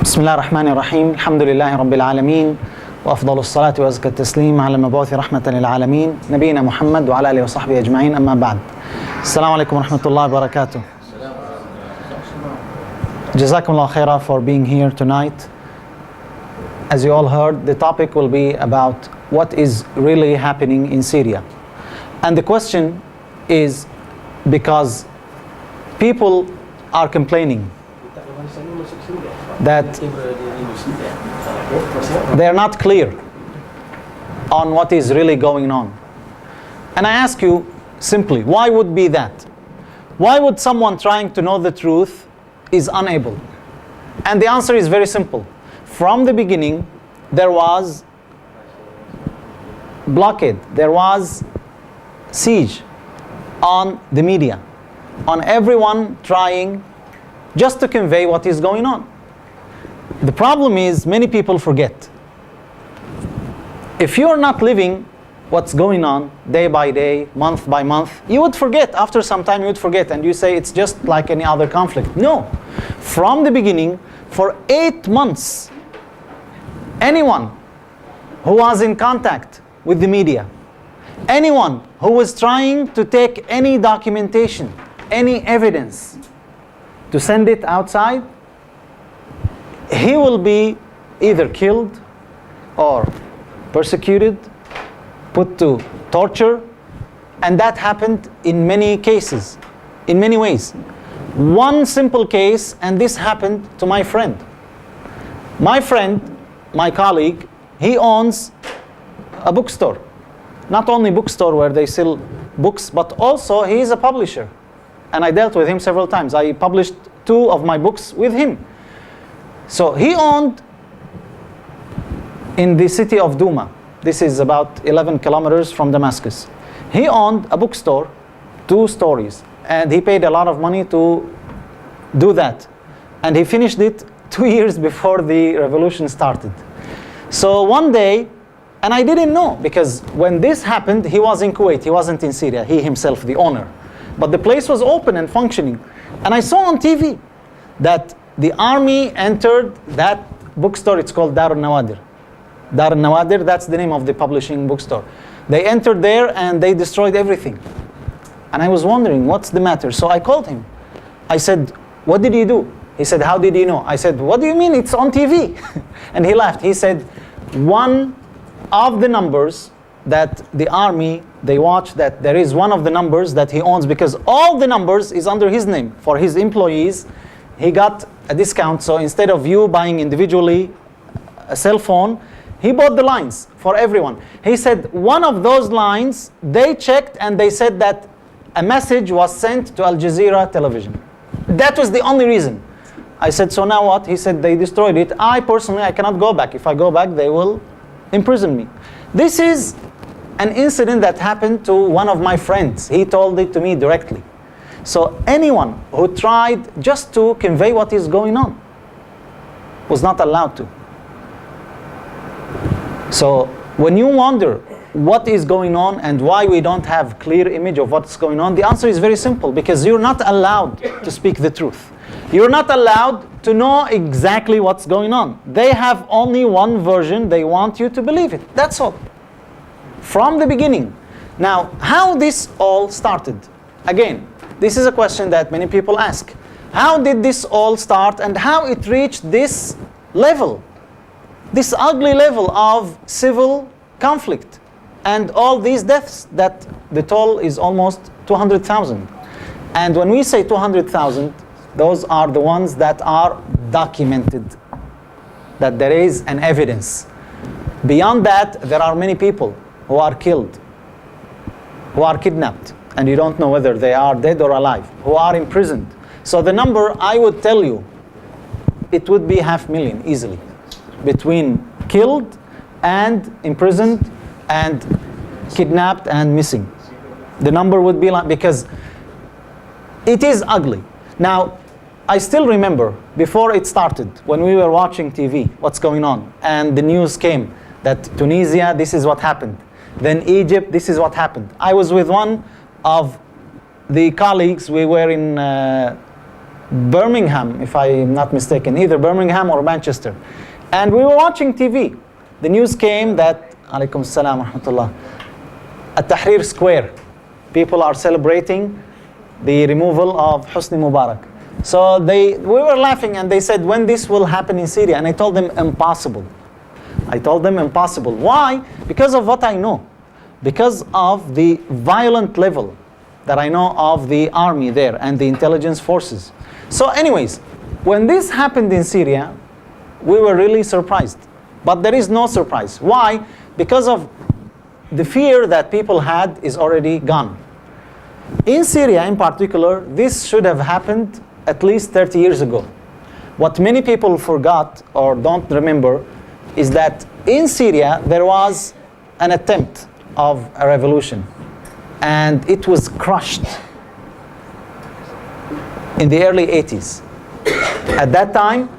بسم الله الرحمن الرحيم الحمد لله رب العالمين وأفضل الصلاة وأزكى التسليم على المبعوث رحمة للعالمين نبينا محمد وعلى آله وصحبه أجمعين أما بعد. السلام عليكم ورحمة الله وبركاته. Jazakumullah khaira for being here tonight. As you all heard, the topic will be about what is really happening in Syria. And the question is because people are complaining that they are not clear on what is really going on. And I ask you simply, why would be that? Why would someone trying to know the truth is unable? And the answer is very simple. From the beginning, there was blockade, there was siege on the media, on everyone trying just to convey what is going on. The problem is many people forget. If you're not living what's going on day by day, month by month, you would forget. After some time you would forget and you say it's just like any other conflict. No. From the beginning, for 8 months, anyone who was in contact with the media, anyone who was trying to take any documentation, any evidence, to send it outside, he will be either killed or persecuted, put to torture, and that happened in many cases, in many ways. One simple case, and this happened to my friend. My friend, my colleague, he owns a bookstore. Not only bookstore where they sell books, but also he is a publisher. And I dealt with him several times. I published 2 of my books with him. So he owned in the city of Douma. This is about 11 kilometers from Damascus. He owned a bookstore, 2 stories, and he paid a lot of money to do that. And he finished it 2 years before the revolution started. So one day, and I didn't know, because when this happened, he was in Kuwait, he wasn't in Syria, he himself, the owner. But the place was open and functioning. And I saw on TV that the army entered that bookstore. It's called Dar al-Nawadir. Dar al-Nawadir, that's the name of the publishing bookstore. They entered there and they destroyed everything. And I was wondering, what's the matter? So I called him. I said, what did you do? He said, how did you know? I said, what do you mean? It's on TV. And he laughed. He said, one of the numbers that the army, they watch, that there is one of the numbers that he owns, because all the numbers is under his name. For his employees, he got a discount. So instead of you buying individually a cell phone, he bought the lines for everyone. He said one of those lines, they checked and they said that a message was sent to Al Jazeera television. That was the only reason. I said, so now what? He said, they destroyed it. I personally cannot go back. If I go back, they will imprison me. This is an incident that happened to one of my friends. He told it to me directly. So anyone who tried just to convey what is going on was not allowed to. So when you wonder what is going on and why we don't have clear image of what's going on, the answer is very simple, because you're not allowed to speak the truth. You're not allowed to know exactly what's going on. They have only one version. They want you to believe it. That's all. From the beginning. Now, how this all started? Again, this is a question that many people ask. How did this all start and how it reached this level? This ugly level of civil conflict and all these deaths, that the toll is almost 200,000. And when we say 200,000, those are the ones that are documented, that there is an evidence. Beyond that, there are many people who are killed, who are kidnapped, and you don't know whether they are dead or alive, who are imprisoned. So the number, I would tell you, it would be 500,000 easily, between killed and imprisoned and kidnapped and missing. The number would be like, because it is ugly. Now, I still remember before it started, when we were watching TV, what's going on, and the news came that Tunisia, this is what happened. Then Egypt, this is what happened. I was with one of the colleagues. We were in Birmingham, if I'm not mistaken, either Birmingham or Manchester. And we were watching TV. The news came that, alaykum salam wa rahmatullah, at Tahrir Square, people are celebrating the removal of Hosni Mubarak. So we were laughing and they said, when this will happen in Syria? And I told them, impossible. I told them impossible. Why? Because of what I know. Because of the violent level that I know of the army there and the intelligence forces. So anyways, when this happened in Syria, we were really surprised. But there is no surprise. Why? Because of the fear that people had is already gone. In Syria in particular, this should have happened at least 30 years ago. What many people forgot or don't remember is that in Syria there was an attempt of a revolution and it was crushed in the early 80s. At that time,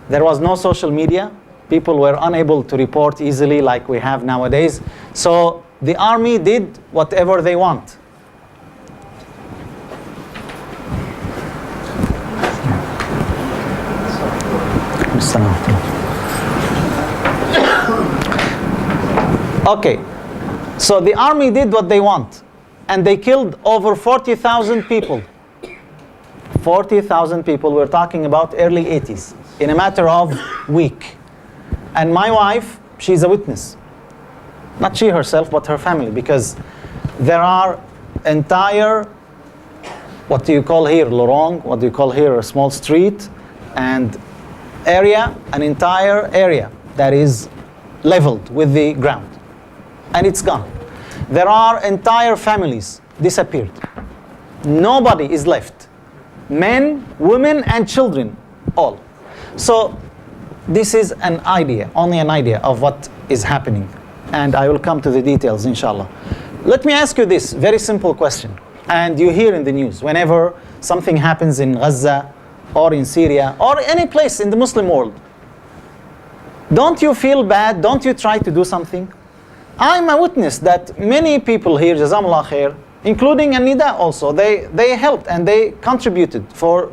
there was no social media. People were unable to report easily like we have nowadays. So the army did whatever they want. Okay, so the army did what they want, and they killed over 40,000 people. 40,000 people, we're talking about early 80s, in a matter of week. And my wife, she's a witness. Not she herself, but her family, because there are entire, what do you call here, lorong, what do you call here, a small street, and area, an entire area that is leveled with the ground. And it's gone. There are entire families disappeared. Nobody is left. Men, women, and children, all. So this is an idea, only an idea of what is happening. And I will come to the details, inshallah. Let me ask you this very simple question. And you hear in the news, whenever something happens in Gaza, or in Syria, or any place in the Muslim world, don't you feel bad? Don't you try to do something? I'm a witness that many people here, Jazakumullah khair, including Anida also, they helped and they contributed for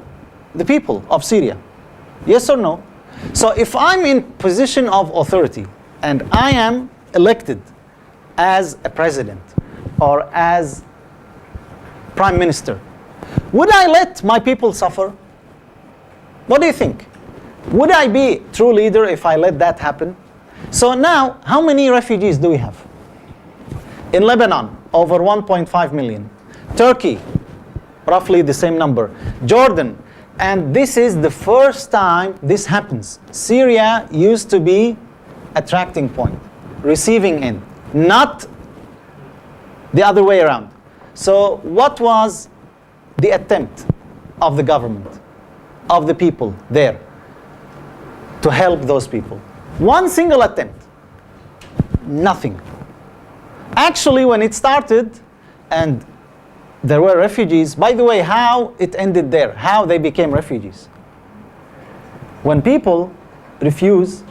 the people of Syria. Yes or no? So if I'm in position of authority and I am elected as a president or as prime minister, would I let my people suffer? What do you think? Would I be true leader if I let that happen? So now, how many refugees do we have? In Lebanon, over 1.5 million. Turkey, roughly the same number. Jordan, and this is the first time this happens. Syria used to be attracting point, receiving end, not the other way around. So what was the attempt of the government, of the people there, to help those people? One single attempt. Nothing. Actually, when it started, and there were refugees, by the way, how it ended there, how they became refugees. When people refuse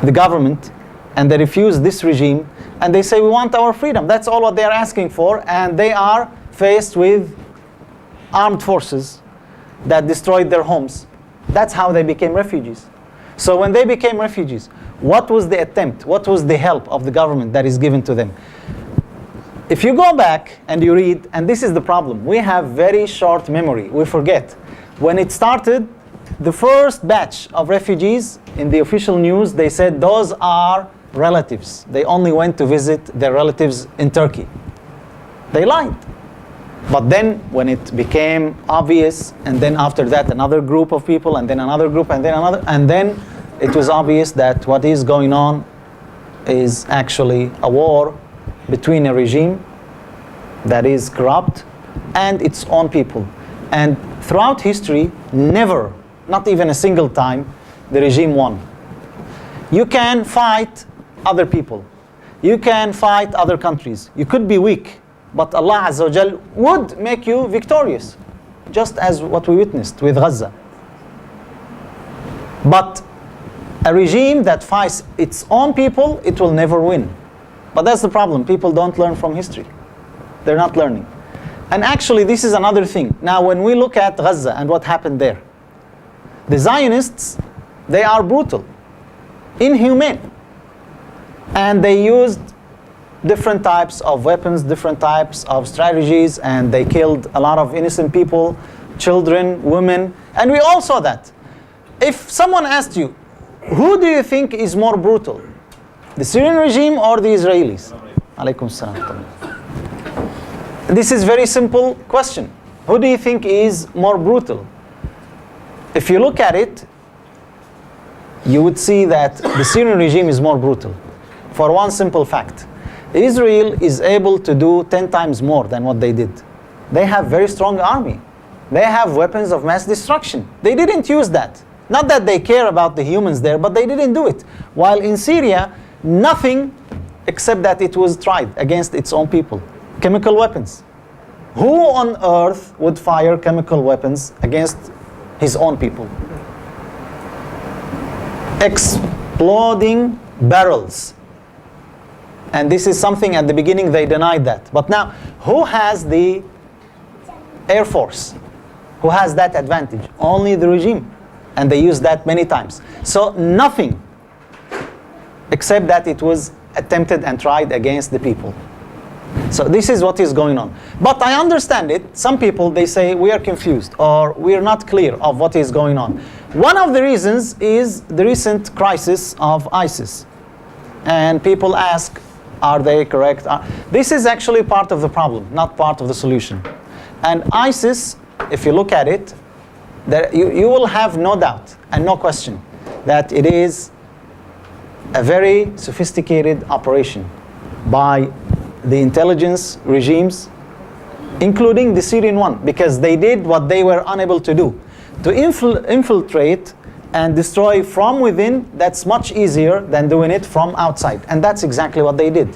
the government, and they refuse this regime, and they say, we want our freedom, that's all what they are asking for, and they are faced with armed forces that destroyed their homes. That's how they became refugees. So when they became refugees, what was the attempt? What was the help of the government that is given to them? If you go back and you read, and this is the problem, we have very short memory, we forget. When it started, the first batch of refugees in the official news, they said those are relatives. They only went to visit their relatives in Turkey. They lied. But then when it became obvious, and then after that another group of people, and then another group, and then another, and then it was obvious that what is going on is actually a war between a regime that is corrupt and its own people. And throughout history, never, not even a single time, the regime won. You can fight other people. You can fight other countries. You could be weak, but Allah Azza wa Jal would make you victorious, just as what we witnessed with Gaza. But a regime that fights its own people, it will never win. But that's the problem. People don't learn from history. They're not learning. And actually, this is another thing. Now, when we look at Gaza and what happened there, the Zionists, they are brutal, inhumane. And they used different types of weapons, different types of strategies, and they killed a lot of innocent people, children, women, and we all saw that. If someone asked you, who do you think is more brutal? The Syrian regime or the Israelis? Alaykum salam. This is a very simple question. Who do you think is more brutal? If you look at it, you would see that the Syrian regime is more brutal for one simple fact. Israel is able to do 10 times more than what they did. They have very strong army. They have weapons of mass destruction. They didn't use that. Not that they care about the humans there, but they didn't do it. While in Syria, nothing except that it was tried against its own people. Chemical weapons. Who on earth would fire chemical weapons against his own people? Exploding barrels. And this is something at the beginning they denied that. But now, who has the Air Force? Who has that advantage? Only the regime. And they use that many times. So nothing except that it was attempted and tried against the people. So this is what is going on. But I understand it. Some people, they say we are confused or we are not clear of what is going on. One of the reasons is the recent crisis of ISIS. And people ask, are they correct? This is actually part of the problem, not part of the solution. And ISIS, if you look at it, you will have no doubt and no question that it is a very sophisticated operation by the intelligence regimes, including the Syrian one, because they did what they were unable to do. To infiltrate and destroy from within, that's much easier than doing it from outside. And that's exactly what they did.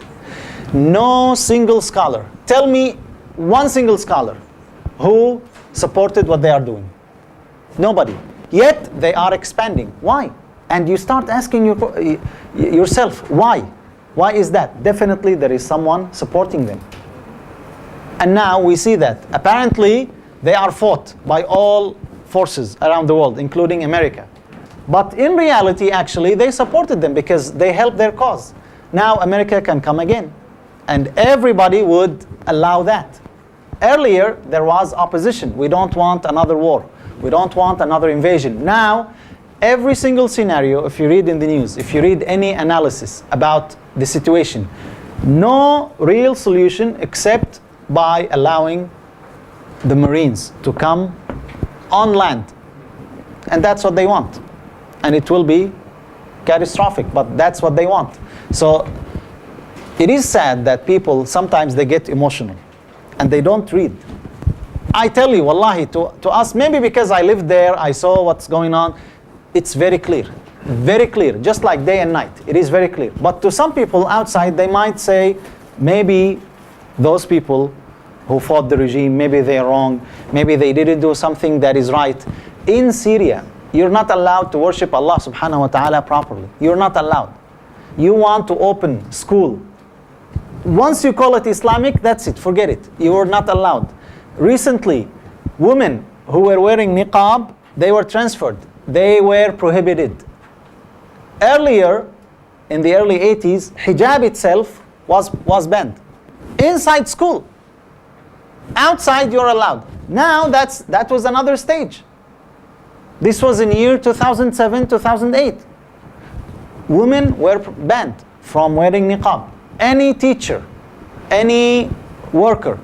No single scholar, tell me one single scholar who supported what they are doing. Nobody. Yet they are expanding. Why? And you start asking yourself, why? Why is that? Definitely there is someone supporting them. And now we see that. Apparently they are fought by all forces around the world, including America. But in reality, actually, they supported them because they helped their cause. Now America can come again. And everybody would allow that. Earlier, there was opposition. We don't want another war. We don't want another invasion. Now, every single scenario, if you read in the news, if you read any analysis about the situation, no real solution except by allowing the Marines to come on land. And that's what they want. And it will be catastrophic, but that's what they want. So it is sad that people, sometimes they get emotional and they don't read. I tell you, wallahi, to us, maybe because I lived there, I saw what's going on, it's very clear. Very clear, just like day and night. It is very clear. But to some people outside, they might say, maybe those people who fought the regime, maybe they are wrong, maybe they didn't do something that is right. In Syria, you're not allowed to worship Allah subhanahu wa ta'ala properly. You're not allowed. You want to open school. Once you call it Islamic, that's it, forget it. You are not allowed. Recently, women who were wearing niqab, they were transferred. They were prohibited. Earlier, in the early 80s, hijab itself was banned. Inside school. Outside, you're allowed. Now, that was another stage. This was in year 2007, 2008. Women were banned from wearing niqab. Any teacher, any worker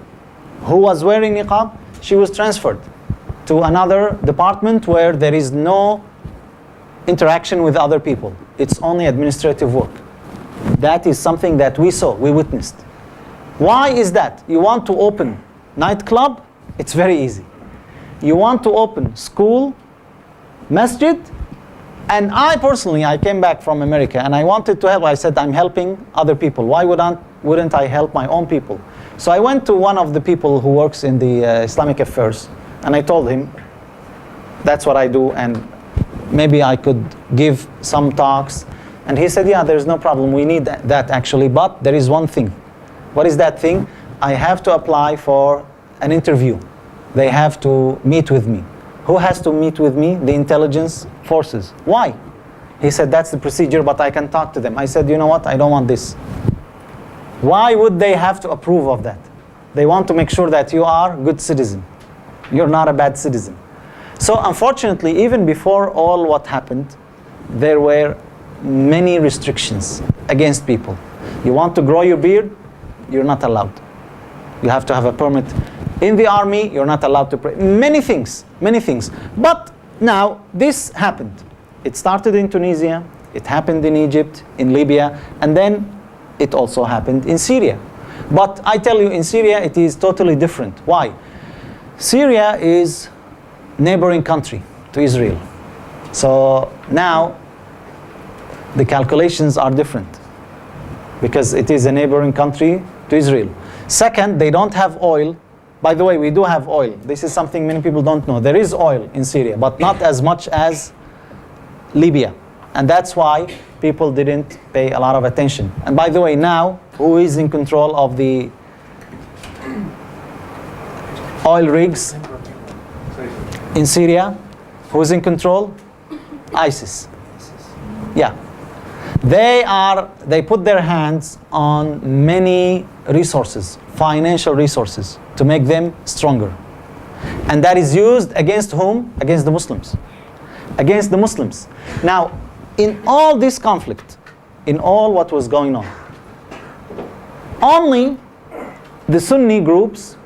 who was wearing niqab, she was transferred to another department where there is no interaction with other people. It's only administrative work. That is something that we saw, we witnessed. Why is that? You want to open nightclub? It's very easy. You want to open school, masjid? And I personally, I came back from America and I wanted to help. I said, I'm helping other people. Why wouldn't I help my own people? So I went to one of the people who works in the Islamic affairs, and I told him, that's what I do, and maybe I could give some talks. And he said, yeah, there's no problem. We need that actually, but there is one thing. What is that thing? I have to apply for an interview. They have to meet with me. Who has to meet with me? The intelligence forces. Why? He said, that's the procedure, but I can talk to them. I said, you know what? I don't want this. Why would they have to approve of that? They want to make sure that you are a good citizen. You're not a bad citizen. So unfortunately, even before all what happened, there were many restrictions against people. You want to grow your beard? You're not allowed. You have to have a permit. In the army, you're not allowed to pray. Many things, many things. But now, this happened. It started in Tunisia, it happened in Egypt, in Libya, and then it also happened in Syria. But I tell you, in Syria, it is totally different. Why? Syria is neighboring country to Israel. So now, the calculations are different because it is a neighboring country to Israel. Second, they don't have oil. By the way, we do have oil. This is something many people don't know. There is oil in Syria, but not as much as Libya. And that's why people didn't pay a lot of attention. And by the way, now, who is in control of the oil rigs in Syria? Who's in control? ISIS. Yeah. They put their hands on many resources, financial resources, to make them stronger. And that is used against whom? Against the Muslims. Against the Muslims. Now, in all this conflict, in all what was going on, only the Sunni groups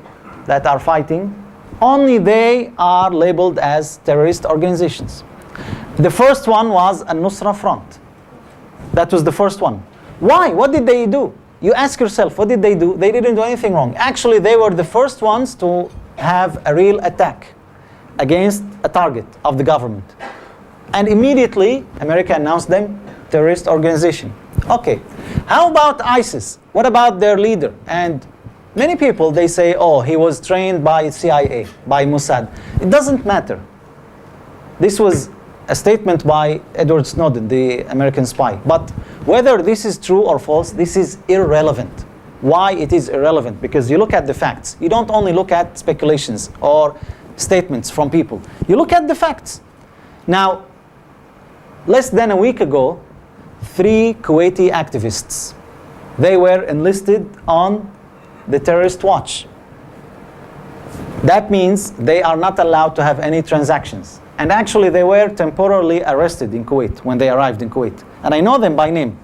that are fighting, only they are labeled as terrorist organizations. The first one was Al-Nusra Front. That was the first one. Why? What did they do? You ask yourself, what did they do? They didn't do anything wrong. Actually, they were the first ones to have a real attack against a target of the government. And immediately, America announced them terrorist organization. Okay, how about ISIS? What about their leader? And many people, they say, oh, he was trained by CIA, by Mossad. It doesn't matter. This was a statement by Edward Snowden, the American spy. But whether this is true or false, this is irrelevant. Why it is irrelevant? Because you look at the facts. You don't only look at speculations or statements from people. You look at the facts. Now, less than a week ago, 3 Kuwaiti activists, they were enlisted on the terrorist watch. That means they are not allowed to have any transactions. And actually, they were temporarily arrested in Kuwait when they arrived in Kuwait. And I know them by name.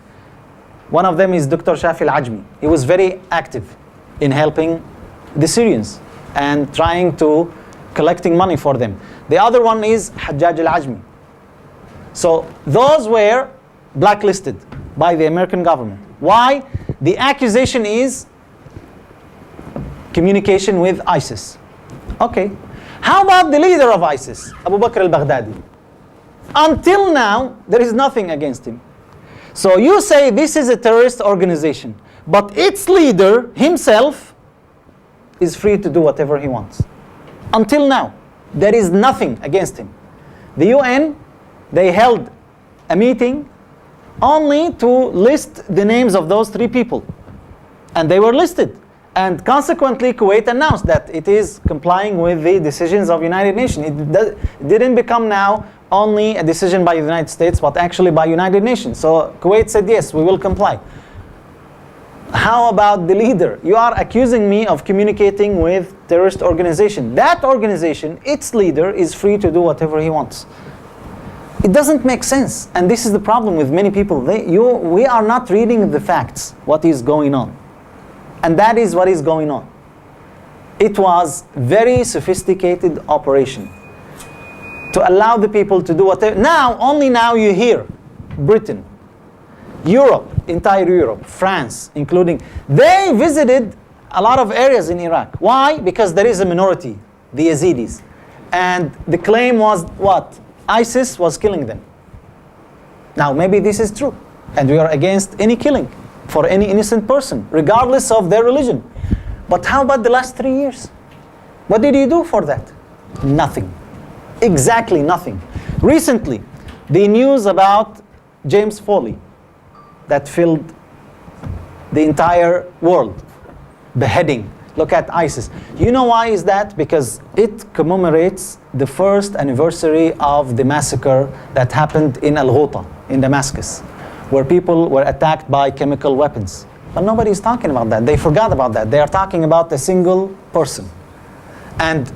One of them is Dr Shafi Al-Ajmi. He was very active in helping the Syrians and trying to collecting money for them. The other one is Hajjaj Al-Ajmi. So those were blacklisted by the American government. Why? The accusation is communication with ISIS. Okay. How about the leader of ISIS, Abu Bakr al-Baghdadi? Until now, there is nothing against him. So you say this is a terrorist organization, but its leader himself is free to do whatever he wants. Until now, there is nothing against him. The UN, they held a meeting only to list the names of those 3 people. And they were listed. And consequently, Kuwait announced that it is complying with the decisions of United Nations. It didn't become now only a decision by the United States, but actually by United Nations. So Kuwait said, yes, we will comply. How about the leader? You are accusing me of communicating with terrorist organization. That organization, its leader, is free to do whatever he wants. It doesn't make sense. And this is the problem with many people. We are not reading the facts, what is going on. And that is what is going on. It was very sophisticated operation to allow the people to do whatever. Now, only now you hear Britain, Europe, entire Europe, France including, they visited a lot of areas in Iraq. Why? Because there is a minority, the Yazidis. And the claim was what? ISIS was killing them. Now, maybe this is true. And we are against any killing for any innocent person, regardless of their religion. But how about the last 3 years? What did you do for that? Nothing. Exactly nothing. Recently, the news about James Foley that filled the entire world, beheading, Look at ISIS. You know why is that? Because it commemorates the first anniversary of the massacre that happened in Al-Ghouta, in Damascus, where people were attacked by chemical weapons. But nobody is talking about that. They forgot about that. They are talking about a single person. And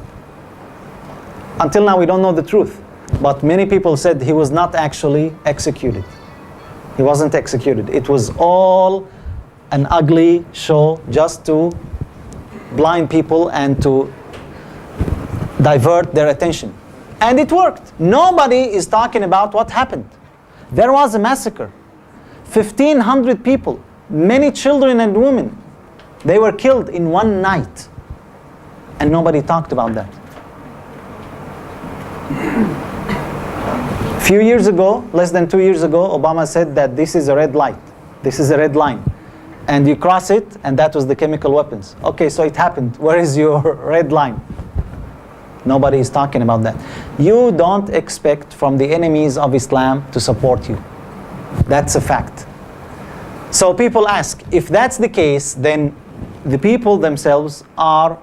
until now, we don't know the truth. But many people said he was not actually executed. He wasn't executed. It was all an ugly show just to blind people and to divert their attention. And it worked. Nobody is talking about what happened. There was a massacre. 1,500 people, many children and women, they were killed in one night. And nobody talked about that. A few years ago, less than 2 years ago, Obama said that this is a red light. This is a red line. And you cross it, and that was the chemical weapons. Okay, so it happened. Where is your red line? Nobody is talking about that. You don't expect from the enemies of Islam to support you. That's a fact. So people ask, if that's the case, then the people themselves are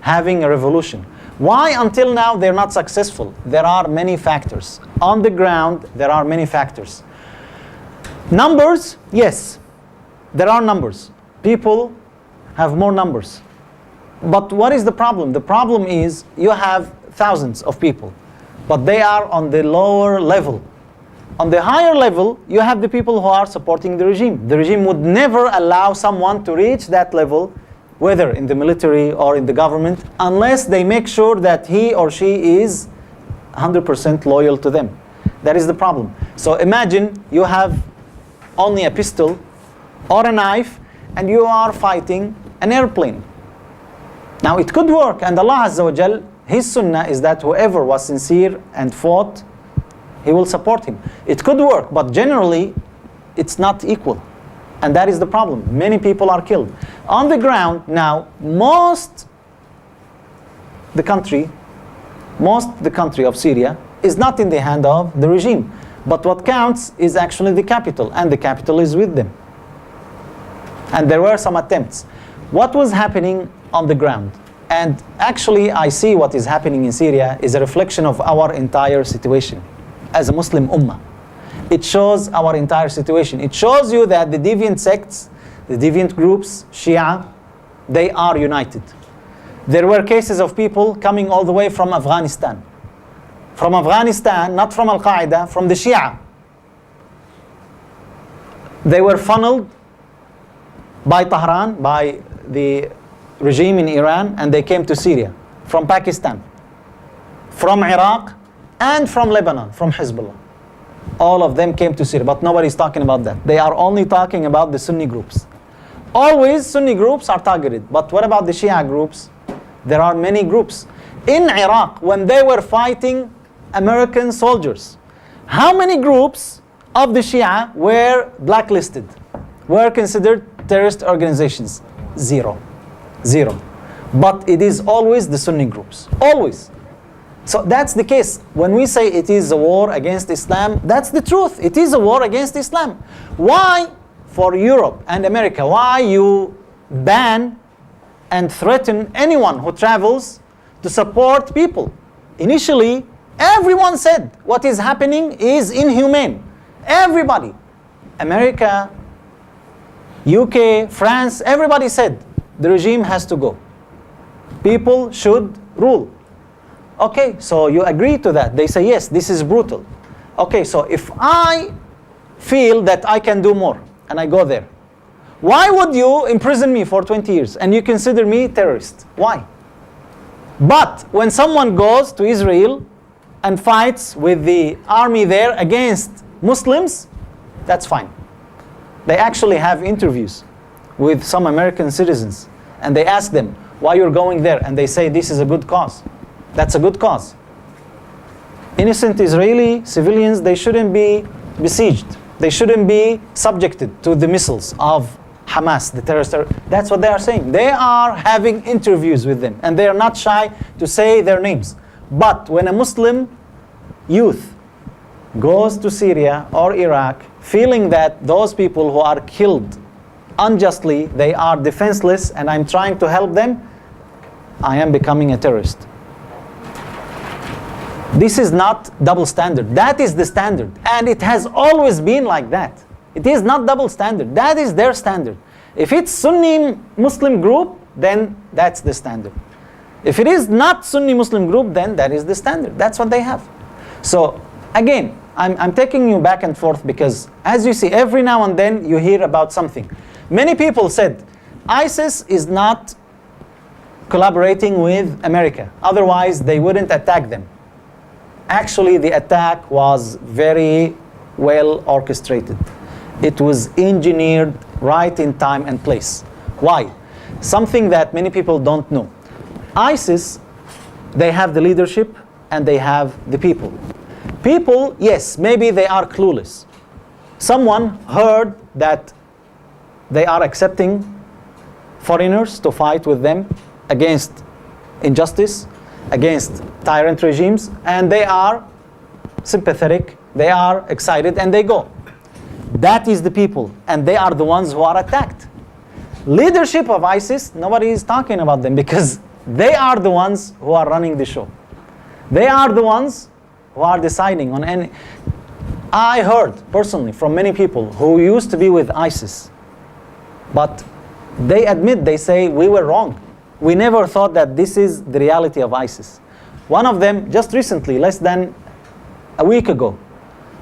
having a revolution. Why until now they're not successful? There are many factors. On the ground, there are many factors. Numbers, yes, there are numbers. People have more numbers. But what is the problem? The problem is you have thousands of people, but they are on the lower level. On the higher level, you have the people who are supporting the regime. The regime would never allow someone to reach that level, whether in the military or in the government, unless they make sure that he or she is 100% loyal to them. That is the problem. So imagine you have only a pistol or a knife and you are fighting an airplane. Now it could work, and Allah Azza wa Jal, His sunnah is that whoever was sincere and fought, He will support him. It could work, but generally it's not equal. And that is the problem. Many people are killed. On the ground now, most the country of Syria is not in the hand of the regime. But what counts is actually the capital, and the capital is with them. And there were some attempts. What was happening on the ground? And actually I see what is happening in Syria is a reflection of our entire situation as a Muslim ummah. It shows our entire situation. It shows you that the deviant sects, the deviant groups, Shia, they are united. There were cases of people coming all the way from Afghanistan. From Afghanistan, not from Al-Qaeda, from the Shia. They were funneled by Tehran, by the regime in Iran, and they came to Syria. From Pakistan, from Iraq, and from Lebanon, from Hezbollah. All of them came to Syria, but nobody's talking about that. They are only talking about the Sunni groups. Always Sunni groups are targeted, but what about the Shia groups? There are many groups. In Iraq, when they were fighting American soldiers, how many groups of the Shia were blacklisted, were considered terrorist organizations? Zero. But it is always the Sunni groups, always. So that's the case. When we say it is a war against Islam, that's the truth. It is a war against Islam. Why for Europe and America? Why you ban and threaten anyone who travels to support people? Initially, everyone said what is happening is inhumane. Everybody. America, UK, France, everybody said the regime has to go. People should rule. Okay, so you agree to that. They say, yes, this is brutal. Okay, so if I feel that I can do more and I go there, why would you imprison me for 20 years and you consider me terrorist? Why? But when someone goes to Israel and fights with the army there against Muslims, that's fine. They actually have interviews with some American citizens and they ask them why you're going there, and they say this is a good cause. That's a good cause. Innocent Israeli civilians, they shouldn't be besieged. They shouldn't be subjected to the missiles of Hamas, the terrorist. That's what they are saying. They are having interviews with them, and they are not shy to say their names. But when a Muslim youth goes to Syria or Iraq, feeling that those people who are killed unjustly, they are defenseless, and I'm trying to help them, I am becoming a terrorist. This is not double standard. That is the standard. And it has always been like that. It is not double standard. That is their standard. If it's Sunni Muslim group, then that's the standard. If it is not Sunni Muslim group, then that is the standard. That's what they have. So again, I'm taking you back and forth because as you see, every now and then you hear about something. Many people said ISIS is not collaborating with America. Otherwise, they wouldn't attack them. Actually, the attack was very well orchestrated. It was engineered right in time and place. Why? Something that many people don't know. ISIS, they have the leadership and they have the people. People, yes, maybe they are clueless. Someone heard that they are accepting foreigners to fight with them against injustice, against tyrant regimes, and they are sympathetic, they are excited, and they go. That is the people, and they are the ones who are attacked. Leadership of ISIS, nobody is talking about them because they are the ones who are running the show. They are the ones who are deciding on any. I heard personally from many people who used to be with ISIS, but they admit, they say, we were wrong. We never thought that this is the reality of ISIS. One of them, just recently, less than a week ago,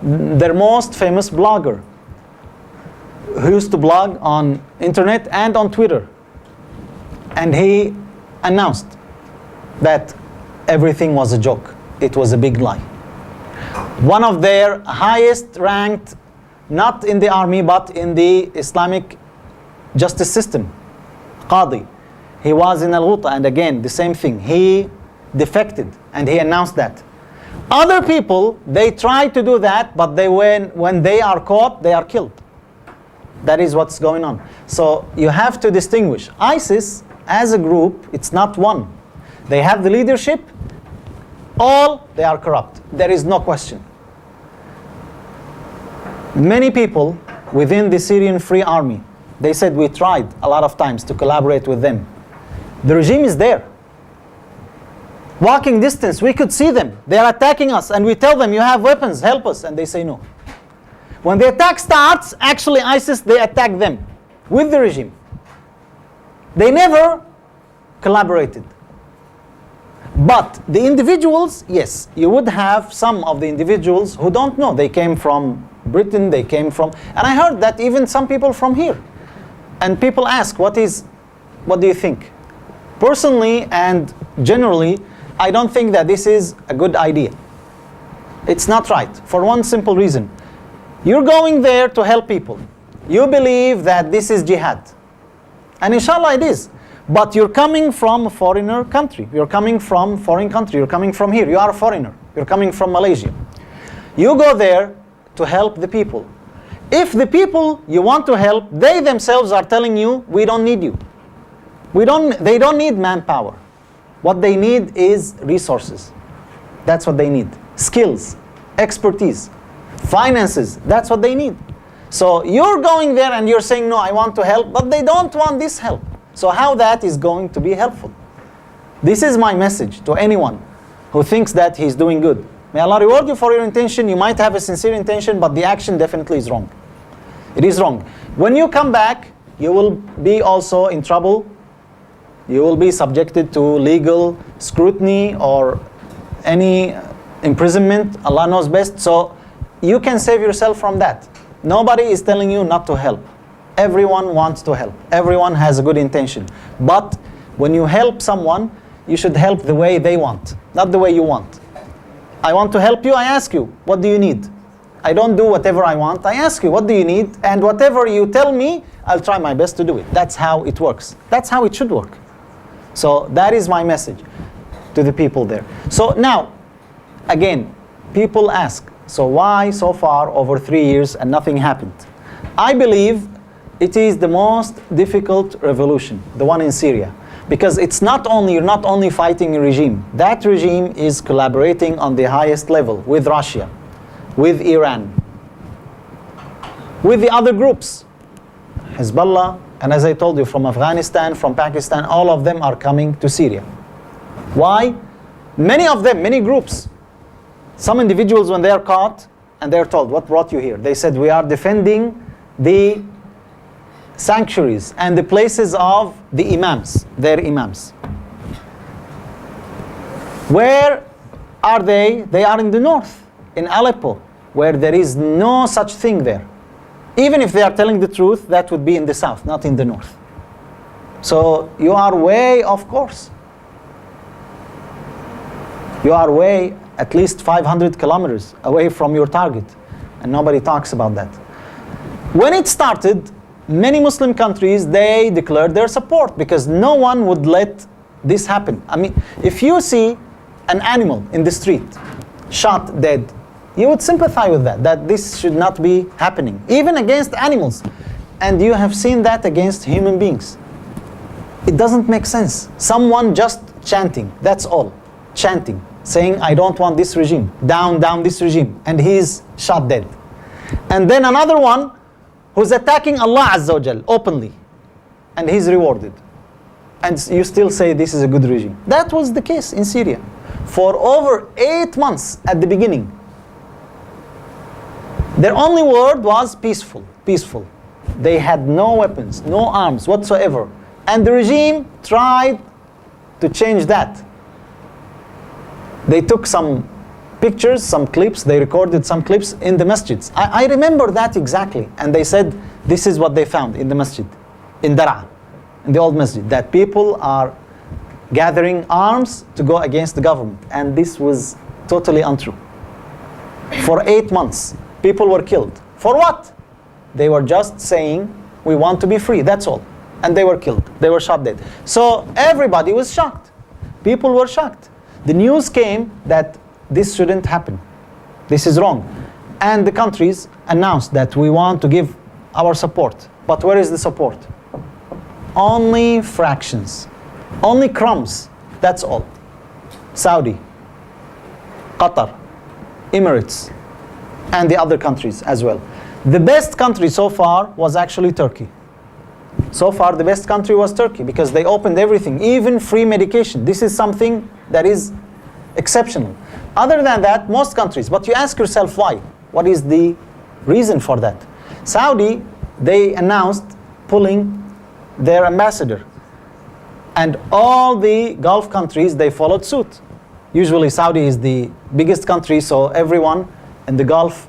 their most famous blogger, who used to blog on internet and on Twitter, and he announced that everything was a joke. It was a big lie. One of their highest ranked, not in the army, but in the Islamic justice system, Qadi, he was in Al-Ghuta, and again, the same thing. He defected, and he announced that. Other people, they try to do that, but when they are caught, they are killed. That is what's going on. So you have to distinguish. ISIS, as a group, it's not one. They have the leadership. All, they are corrupt. There is no question. Many people within the Syrian Free Army, they said we tried a lot of times to collaborate with them. The regime is there. Walking distance, we could see them. They are attacking us, and we tell them, you have weapons, help us, and they say no. When the attack starts, actually ISIS, they attack them with the regime. They never collaborated. But the individuals, yes, you would have some of the individuals who don't know. They came from Britain, they came from, and I heard that even some people from here. And people ask, what do you think? Personally and generally, I don't think that this is a good idea. It's not right, for one simple reason. You're going there to help people. You believe that this is jihad. And inshallah it is. But you're coming from a foreigner country. You're coming from foreign country. You're coming from here. You are a foreigner. You're coming from Malaysia. You go there to help the people. If the people you want to help, they themselves are telling you, we don't need you. They don't need manpower. What they need is resources. That's what they need. Skills, expertise, finances. That's what they need. So you're going there and you're saying, no, I want to help, but they don't want this help. So how that is going to be helpful? This is my message to anyone who thinks that he's doing good. May Allah reward you for your intention. You might have a sincere intention, but the action definitely is wrong. It is wrong. When you come back, you will be also in trouble. You will be subjected to legal scrutiny or any imprisonment. Allah knows best. So you can save yourself from that. Nobody is telling you not to help. Everyone wants to help. Everyone has a good intention. But when you help someone, you should help the way they want, not the way you want. I want to help you, I ask you, what do you need? I don't do whatever I want. I ask you, what do you need? And whatever you tell me, I'll try my best to do it. That's how it works. That's how it should work. So that is my message to the people there. So now, again, people ask, so why so far over 3 years and nothing happened? I believe it is the most difficult revolution, the one in Syria. Because it's not only, you're not only fighting a regime. That regime is collaborating on the highest level with Russia, with Iran, with the other groups, Hezbollah, And as I told you, from Afghanistan, from Pakistan, all of them are coming to Syria. Why? Many of them, many groups. Some individuals, when they are caught and they're told, what brought you here? They said, we are defending the sanctuaries and the places of the imams, their imams. Where are they? They are in the north, in Aleppo, where there is no such thing there. Even if they are telling the truth, that would be in the south, not in the north. So you are way off course. You are way at least 500 kilometers away from your target, and nobody talks about that. When it started, many Muslim countries, they declared their support because no one would let this happen. I mean, if you see an animal in the street, shot dead, you would sympathize with that, that this should not be happening, even against animals. And you have seen that against human beings. It doesn't make sense. Someone just chanting, that's all. Chanting, saying, I don't want this regime, down this regime, and he's shot dead. And then another one who's attacking Allah Azza wa Jal openly, and he's rewarded. And you still say this is a good regime. That was the case in Syria. For over 8 months at the beginning, their only word was peaceful, peaceful. They had no weapons, no arms whatsoever. And the regime tried to change that. They took some pictures, some clips, they recorded some clips in the masjids. I remember that exactly. And they said, this is what they found in the masjid, in Dar'a, in the old masjid, that people are gathering arms to go against the government. And this was totally untrue. For 8 months, people were killed. For what? They were just saying, we want to be free, that's all. And they were killed, they were shot dead. So everybody was shocked. People were shocked. The news came that this shouldn't happen. This is wrong. And the countries announced that we want to give our support. But where is the support? Only fractions. Only crumbs. That's all. Saudi, Qatar, Emirates, and the other countries as well. The best country so far was actually Turkey. So far the best country was Turkey because they opened everything, even free medication. This is something that is exceptional. Other than that, most countries, but you ask yourself why? What is the reason for that? Saudi, they announced pulling their ambassador. And all the Gulf countries, they followed suit. Usually Saudi is the biggest country, so everyone in the Gulf,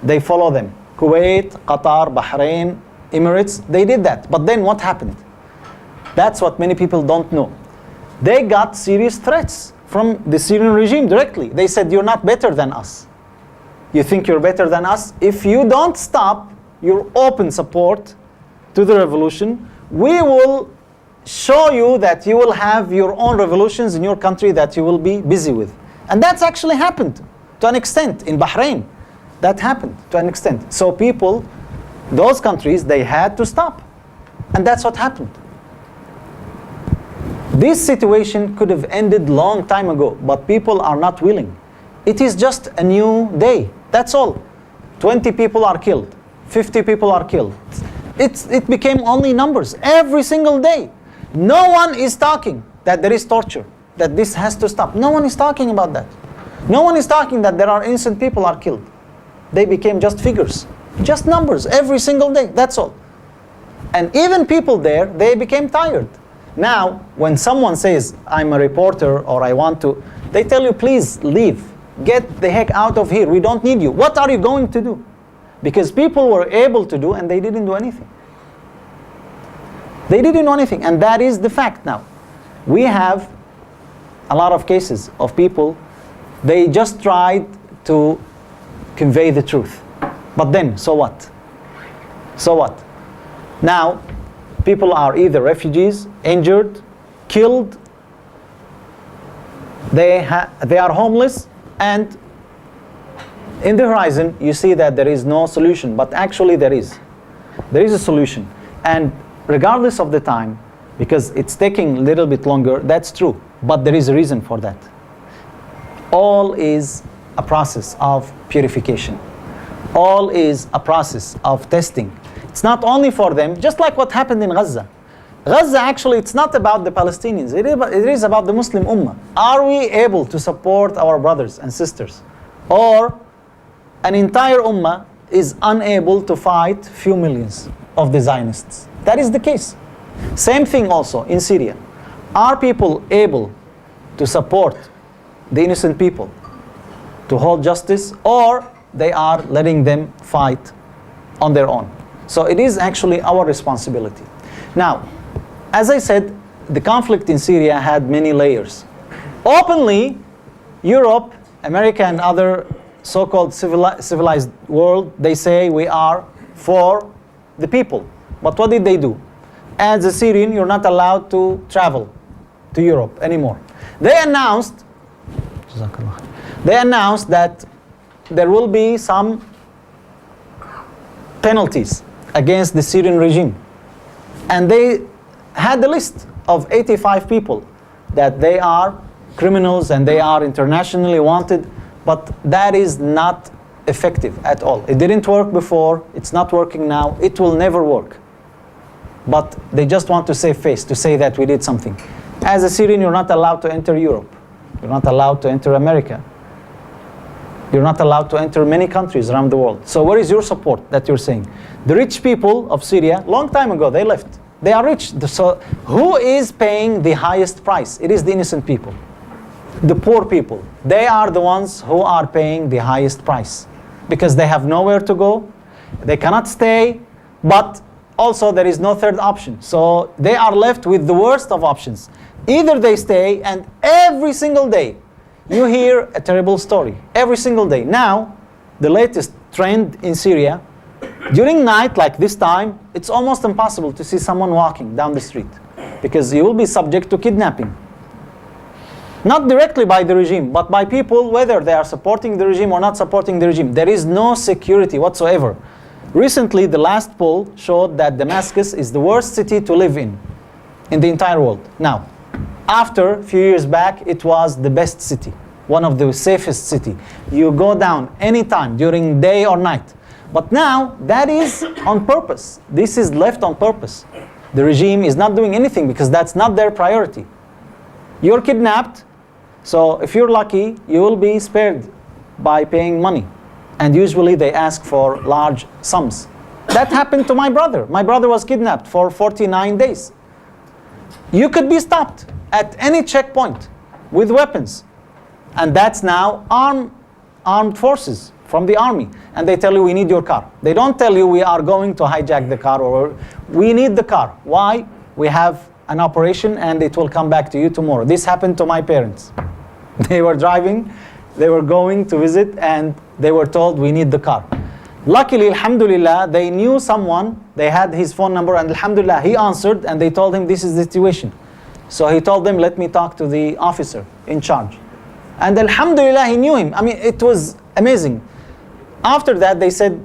they follow them. Kuwait, Qatar, Bahrain, Emirates, they did that. But then what happened? That's what many people don't know. They got serious threats from the Syrian regime directly. They said, you're not better than us. You think you're better than us? If you don't stop your open support to the revolution, we will show you that you will have your own revolutions in your country that you will be busy with. And that's actually happened to an extent in Bahrain. That happened to an extent. So people, those countries, they had to stop. And that's what happened. This situation could have ended long time ago, but people are not willing. It is just a new day. That's all. 20 people are killed. 50 people are killed. It became only numbers every single day. No one is talking that there is torture, that this has to stop. No one is talking about that. No one is talking that there are innocent people are killed. They became just figures, just numbers every single day. That's all. And even people there, they became tired. Now, when someone says, I'm a reporter or I want to, they tell you, please leave. Get the heck out of here. We don't need you. What are you going to do? Because people were able to do and they didn't do anything. They didn't do anything. And that is the fact now. We have a lot of cases of people, they just tried to convey the truth. But then, so what? So what? Now, people are either refugees, injured, killed, they are homeless, and in the horizon, you see that there is no solution, but actually there is. There is a solution. And regardless of the time, because it's taking a little bit longer, that's true, but there is a reason for that. All is a process of purification. All is a process of testing. It's not only for them, just like what happened in Gaza. Gaza, actually, it's not about the Palestinians. It is about the Muslim Ummah. Are we able to support our brothers and sisters? Or an entire Ummah is unable to fight few millions of the Zionists? That is the case. Same thing also in Syria. Are people able to support the innocent people, to hold justice, or they are letting them fight on their own? So it is actually our responsibility. Now, as I said, the conflict in Syria had many layers. Openly, Europe, America, and other so-called civilized world, they say we are for the people. But what did they do? As a Syrian, you're not allowed to travel to Europe anymore. They announced that there will be some penalties against the Syrian regime. And they had a list of 85 people that they are criminals and they are internationally wanted, but that is not effective at all. It didn't work before, it's not working now, it will never work. But they just want to save face, to say that we did something. As a Syrian, you're not allowed to enter Europe. You're not allowed to enter America. You're not allowed to enter many countries around the world. So where is your support that you're saying? The rich people of Syria, long time ago, they left. They are rich. So who is paying the highest price? It is the innocent people. The poor people. They are the ones who are paying the highest price. Because they have nowhere to go. They cannot stay. But also there is no third option. So they are left with the worst of options. Either they stay, and every single day you hear a terrible story. Every single day. Now, the latest trend in Syria, during night like this time, it's almost impossible to see someone walking down the street because you will be subject to kidnapping. Not directly by the regime, but by people, whether they are supporting the regime or not supporting the regime. There is no security whatsoever. Recently, the last poll showed that Damascus is the worst city to live in the entire world. Now, after a few years back, it was the best city, one of the safest city. You go down anytime, during day or night. But now, that is on purpose. This is left on purpose. The regime is not doing anything because that's not their priority. You're kidnapped, so if you're lucky, you will be spared by paying money. And usually they ask for large sums. That happened to my brother. My brother was kidnapped for 49 days. You could be stopped at any checkpoint with weapons. And that's now armed forces from the army. And they tell you, we need your car. They don't tell you, we are going to hijack the car, or we need the car. Why? We have an operation and it will come back to you tomorrow. This happened to my parents. They were driving, they were going to visit, and they were told, we need the car. Luckily, alhamdulillah, they knew someone, they had his phone number, and alhamdulillah, he answered, and they told him, this is the situation. So he told them, let me talk to the officer in charge. And alhamdulillah, he knew him. I mean, it was amazing. After that, they said,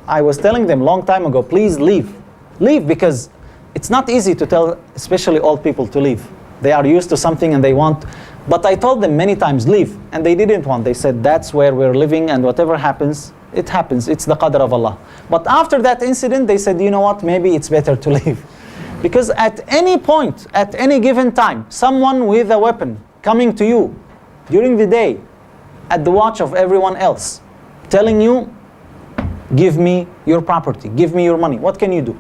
I was telling them long time ago, please leave. Leave, because it's not easy to tell, especially old people, to leave. They are used to something and they want. But I told them many times, leave. And they didn't want. They said, that's where we're living, and whatever happens, it happens. It's the qadr of Allah. But after that incident, they said, you know what, maybe it's better to leave. Because at any point, at any given time, someone with a weapon coming to you during the day, at the watch of everyone else, telling you, give me your property, give me your money. What can you do?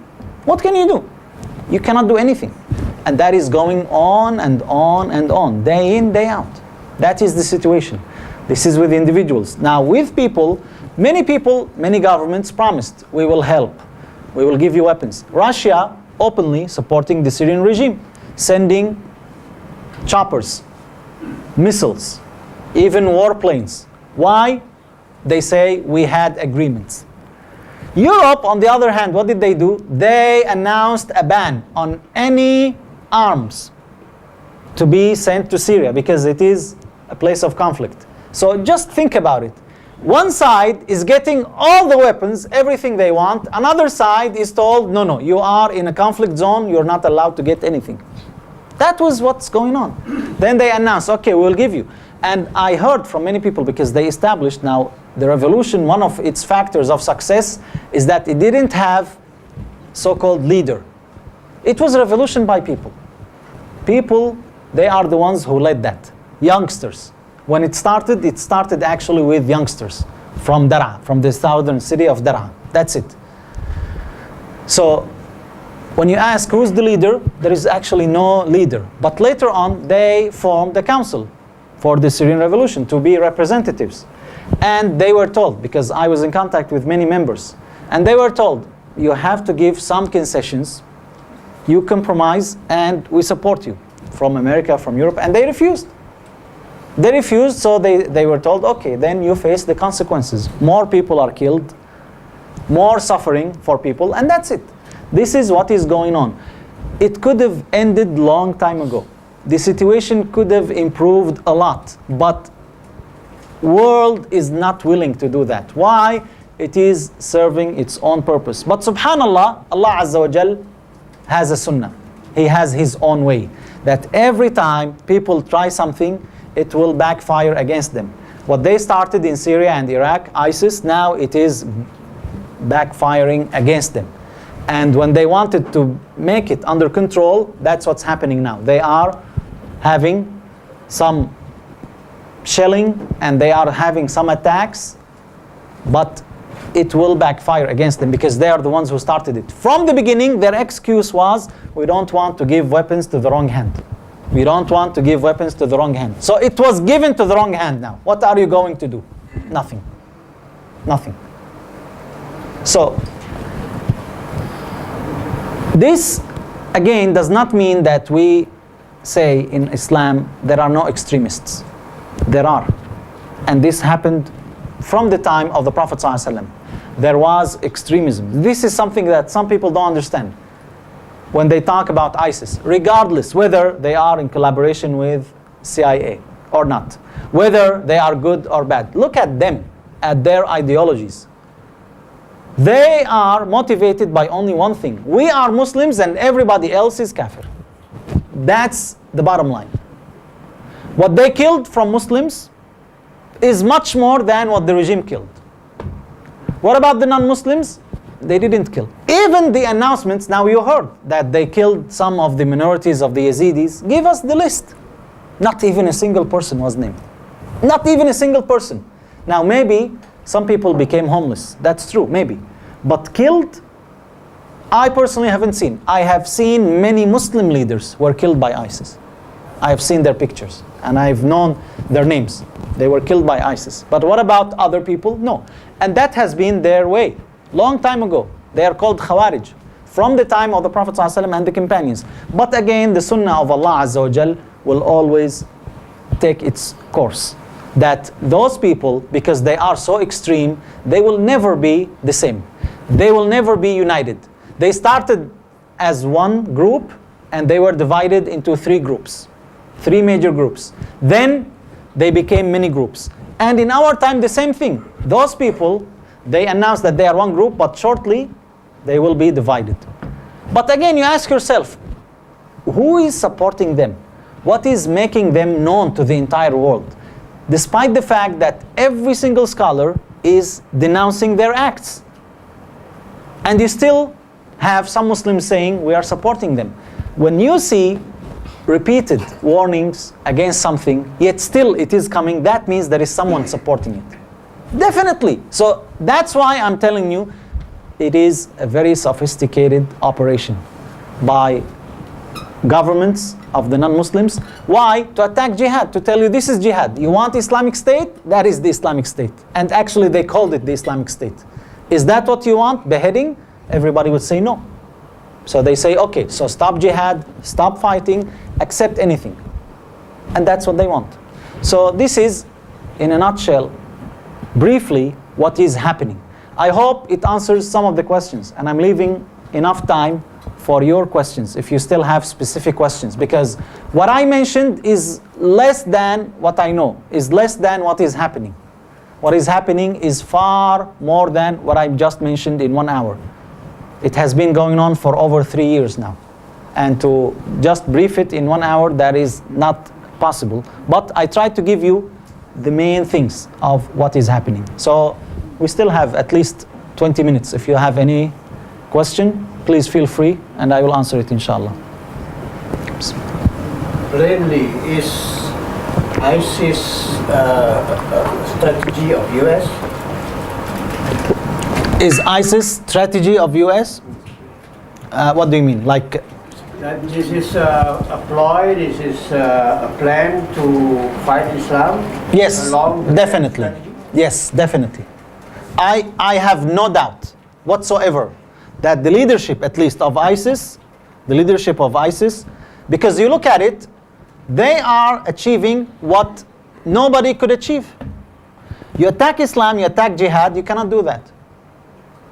What can you do? You cannot do anything. And that is going on and on and on, day in, day out. That is the situation. This is with individuals. Now with people, many governments promised, we will help, we will give you weapons. Russia openly supporting the Syrian regime, sending choppers, missiles, even warplanes. Why? They say we had agreements. Europe, on the other hand, what did they do? They announced a ban on any arms to be sent to Syria because it is a place of conflict. So just think about it. One side is getting all the weapons, everything they want. Another side is told, no, you are in a conflict zone, you're not allowed to get anything. That was what's going on. Then they announced, okay, we'll give you. And I heard from many people, because they established now the revolution, one of its factors of success is that it didn't have so-called leader. It was a revolution by people. People, they are the ones who led that. Youngsters. When it started actually with youngsters from Daraa, from the southern city of Daraa. That's it. So when you ask who's the leader, there is actually no leader. But later on, they formed a council for the Syrian revolution to be representatives. And they were told, because I was in contact with many members, and they were told, you have to give some concessions, you compromise, and we support you, from America, from Europe, and they refused. They refused, so they were told, okay, then you face the consequences. More people are killed, more suffering for people, and that's it. This is what is going on. It could have ended long time ago. The situation could have improved a lot, but world is not willing to do that. Why? It is serving its own purpose. But subhanallah, Allah Azza wa Jal has a sunnah. He has His own way. That every time people try something, it will backfire against them. What they started in Syria and Iraq, ISIS, now it is backfiring against them. And when they wanted to make it under control, that's what's happening now. They are having some shelling and they are having some attacks, but it will backfire against them because they are the ones who started it. From the beginning, their excuse was, we don't want to give weapons to the wrong hand. We don't want to give weapons to the wrong hand. So it was given to the wrong hand now. What are you going to do? Nothing. Nothing. So this, again, does not mean that we say in Islam there are no extremists. There are. And this happened from the time of the Prophet ﷺ. There was extremism. This is something that some people don't understand when they talk about ISIS, regardless whether they are in collaboration with CIA or not, whether they are good or bad. Look at them, at their ideologies. They are motivated by only one thing. We are Muslims and everybody else is kafir. That's the bottom line. What they killed from Muslims is much more than what the regime killed. What about the non-Muslims? They didn't kill. Even the announcements, now you heard that they killed some of the minorities of the Yazidis. Give us the list. Not even a single person was named. Not even a single person. Now maybe some people became homeless. That's true, maybe. But killed, I personally haven't seen. I have seen many Muslim leaders were killed by ISIS. I have seen their pictures and I've known their names. They were killed by ISIS. But what about other people? No. And that has been their way. Long time ago. They are called Khawarij. From the time of the Prophet ﷺ and the companions. But again, the sunnah of Allah Azza wa Jal will always take its course. That those people, because they are so extreme, they will never be the same. They will never be united. They started as one group and they were divided into three groups. Three major groups. Then they became many groups. And in our time, the same thing. Those people, they announced that they are one group, but shortly they will be divided. But again, you ask yourself, who is supporting them? What is making them known to the entire world? Despite the fact that every single scholar is denouncing their acts. And you still have some Muslims saying, we are supporting them. When you see repeated warnings against something, yet still it is coming, that means there is someone supporting it. Definitely. So that's why I'm telling you, it is a very sophisticated operation by governments of the non-Muslims. Why? To attack jihad, to tell you this is jihad. You want Islamic State? That is the Islamic State. And actually they called it the Islamic State. Is that what you want? Beheading? Everybody would say no. So they say, okay, so stop jihad, stop fighting, accept anything. And that's what they want. So this is, in a nutshell, briefly, what is happening. I hope it answers some of the questions, and I'm leaving enough time for your questions, if you still have specific questions, because what I mentioned is less than what I know, is less than what is happening. What is happening is far more than what I just mentioned in 1 hour. It has been going on for over 3 years now. And to just brief it in 1 hour, that is not possible. But I tried to give you the main things of what is happening. So we still have at least 20 minutes. If you have any question. please feel free and I will answer it inshallah. Plainly, is ISIS strategy of US? Is ISIS strategy of US? What do you mean? Like That this is a ploy, this is a plan to fight Islam? yes, along the definitely. strategy? Yes, definitely. I have no doubt whatsoever that the leadership, at least of ISIS, because you look at it, they are achieving what nobody could achieve. You attack Islam, you attack jihad, you cannot do that.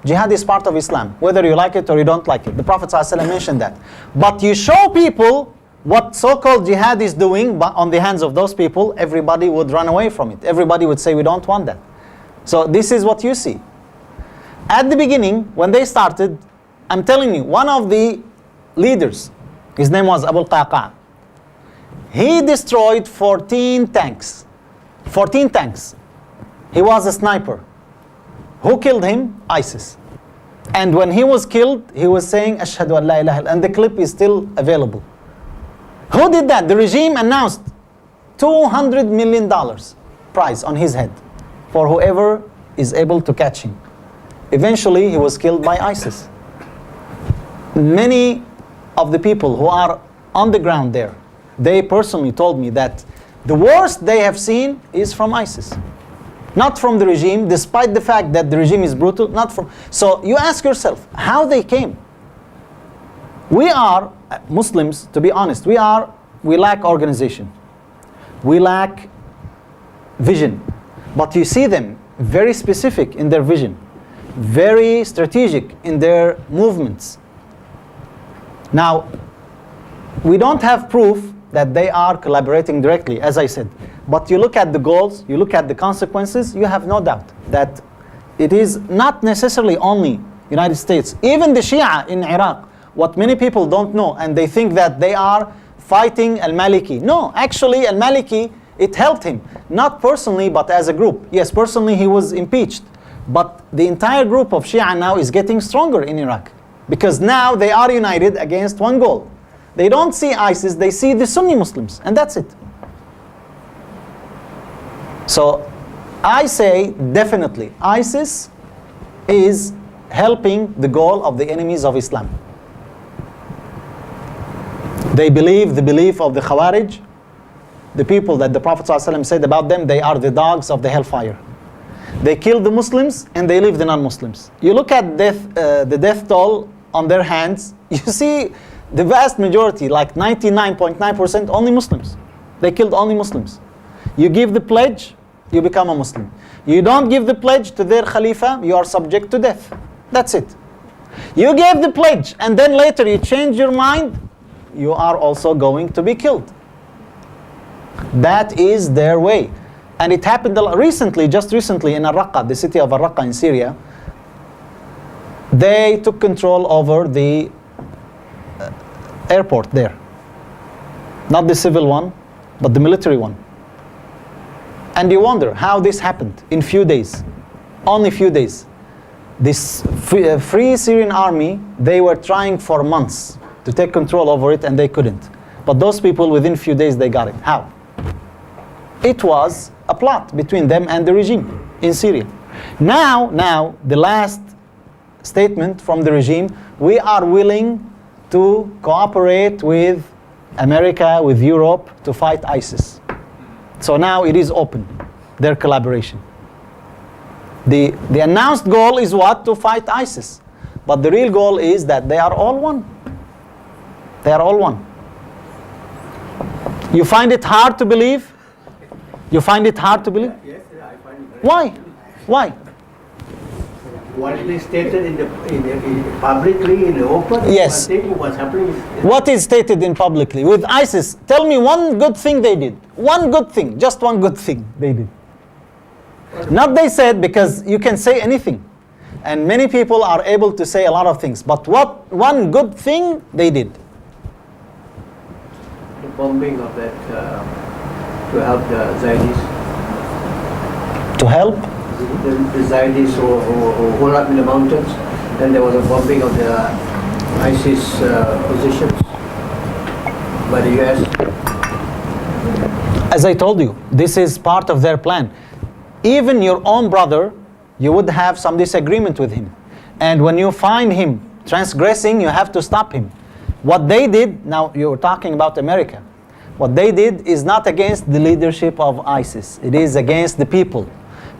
Jihad is part of Islam, whether you like it or you don't like it. The Prophet ﷺ mentioned that. But you show people what so-called jihad is doing on the hands of those people, everybody would run away from it. Everybody would say, we don't want that. So this is what you see. At the beginning, when they started, I'm telling you, one of the leaders, his name was Abu al-Qaqa. He destroyed 14 tanks. 14 tanks. He was a sniper. Who killed him? ISIS. And when he was killed, he was saying, Ashhadu an la ilaha illa, and the clip is still available. Who did that? The regime announced $200 million prize on his head for whoever is able to catch him. Eventually, he was killed by ISIS. Many of the people who are on the ground there, they personally told me that the worst they have seen is from ISIS. Not from the regime, despite the fact that the regime is brutal, not from... So you ask yourself, how they came? We are, Muslims, to be honest, we lack organization. We lack vision. But you see them very specific in their vision, very strategic in their movements. Now, we don't have proof that they are collaborating directly, as I said. But you look at the goals, you look at the consequences, you have no doubt that it is not necessarily only United States. Even the Shia in Iraq, what many people don't know, and they think that they are fighting al-Maliki. No, actually al-Maliki, it helped him. Not personally, but as a group. Yes, personally he was impeached. But the entire group of Shia now is getting stronger in Iraq. Because now they are united against one goal. They don't see ISIS, they see the Sunni Muslims, and that's it. So I say definitely ISIS is helping the goal of the enemies of Islam. They believe the belief of the Khawarij, the people that the Prophet ﷺ said about them, they are the dogs of the hellfire. They kill the Muslims and they leave the non-Muslims. You look at the death toll on their hands, you see the vast majority, like 99.9%, only Muslims. They killed only Muslims. You give the pledge, you become a Muslim. You don't give the pledge to their Khalifa, you are subject to death. That's it. You gave the pledge and then later you change your mind, you are also going to be killed. That is their way. And it happened recently, just recently in Al-Raqqa, the city of Al-Raqqa in Syria. They took control over the airport there. Not the civil one, but the military one. And you wonder how this happened in few days. Only few days. This Free Syrian Army, they were trying for months to take control over it and they couldn't. But those people, within few days, they got it. How? It was a plot between them and the regime in Syria. Now, the last statement from the regime, we are willing to cooperate with America, with Europe, to fight ISIS. So now it is open, their collaboration. The announced goal is what? To fight ISIS. But the real goal is that they are all one. They are all one. You find it hard to believe? You find it hard to believe? Yes, I find it very Why? Why? What is stated in publicly in the open? Yes. One thing what's happening is What is stated in publicly? With ISIS, tell me one good thing they did. One good thing, just one good thing they did. Not they said, because you can say anything. And many people are able to say a lot of things. But what one good thing they did? the bombing of that to help the Zaydis. To help? The Zaydis who hold up in the mountains. Then there was a bombing of the ISIS positions by the US? As I told you, this is part of their plan. Even your own brother, you would have some disagreement with him. And when you find him transgressing, you have to stop him. What they did, now you're talking about America, what they did is not against the leadership of ISIS. It is against the people.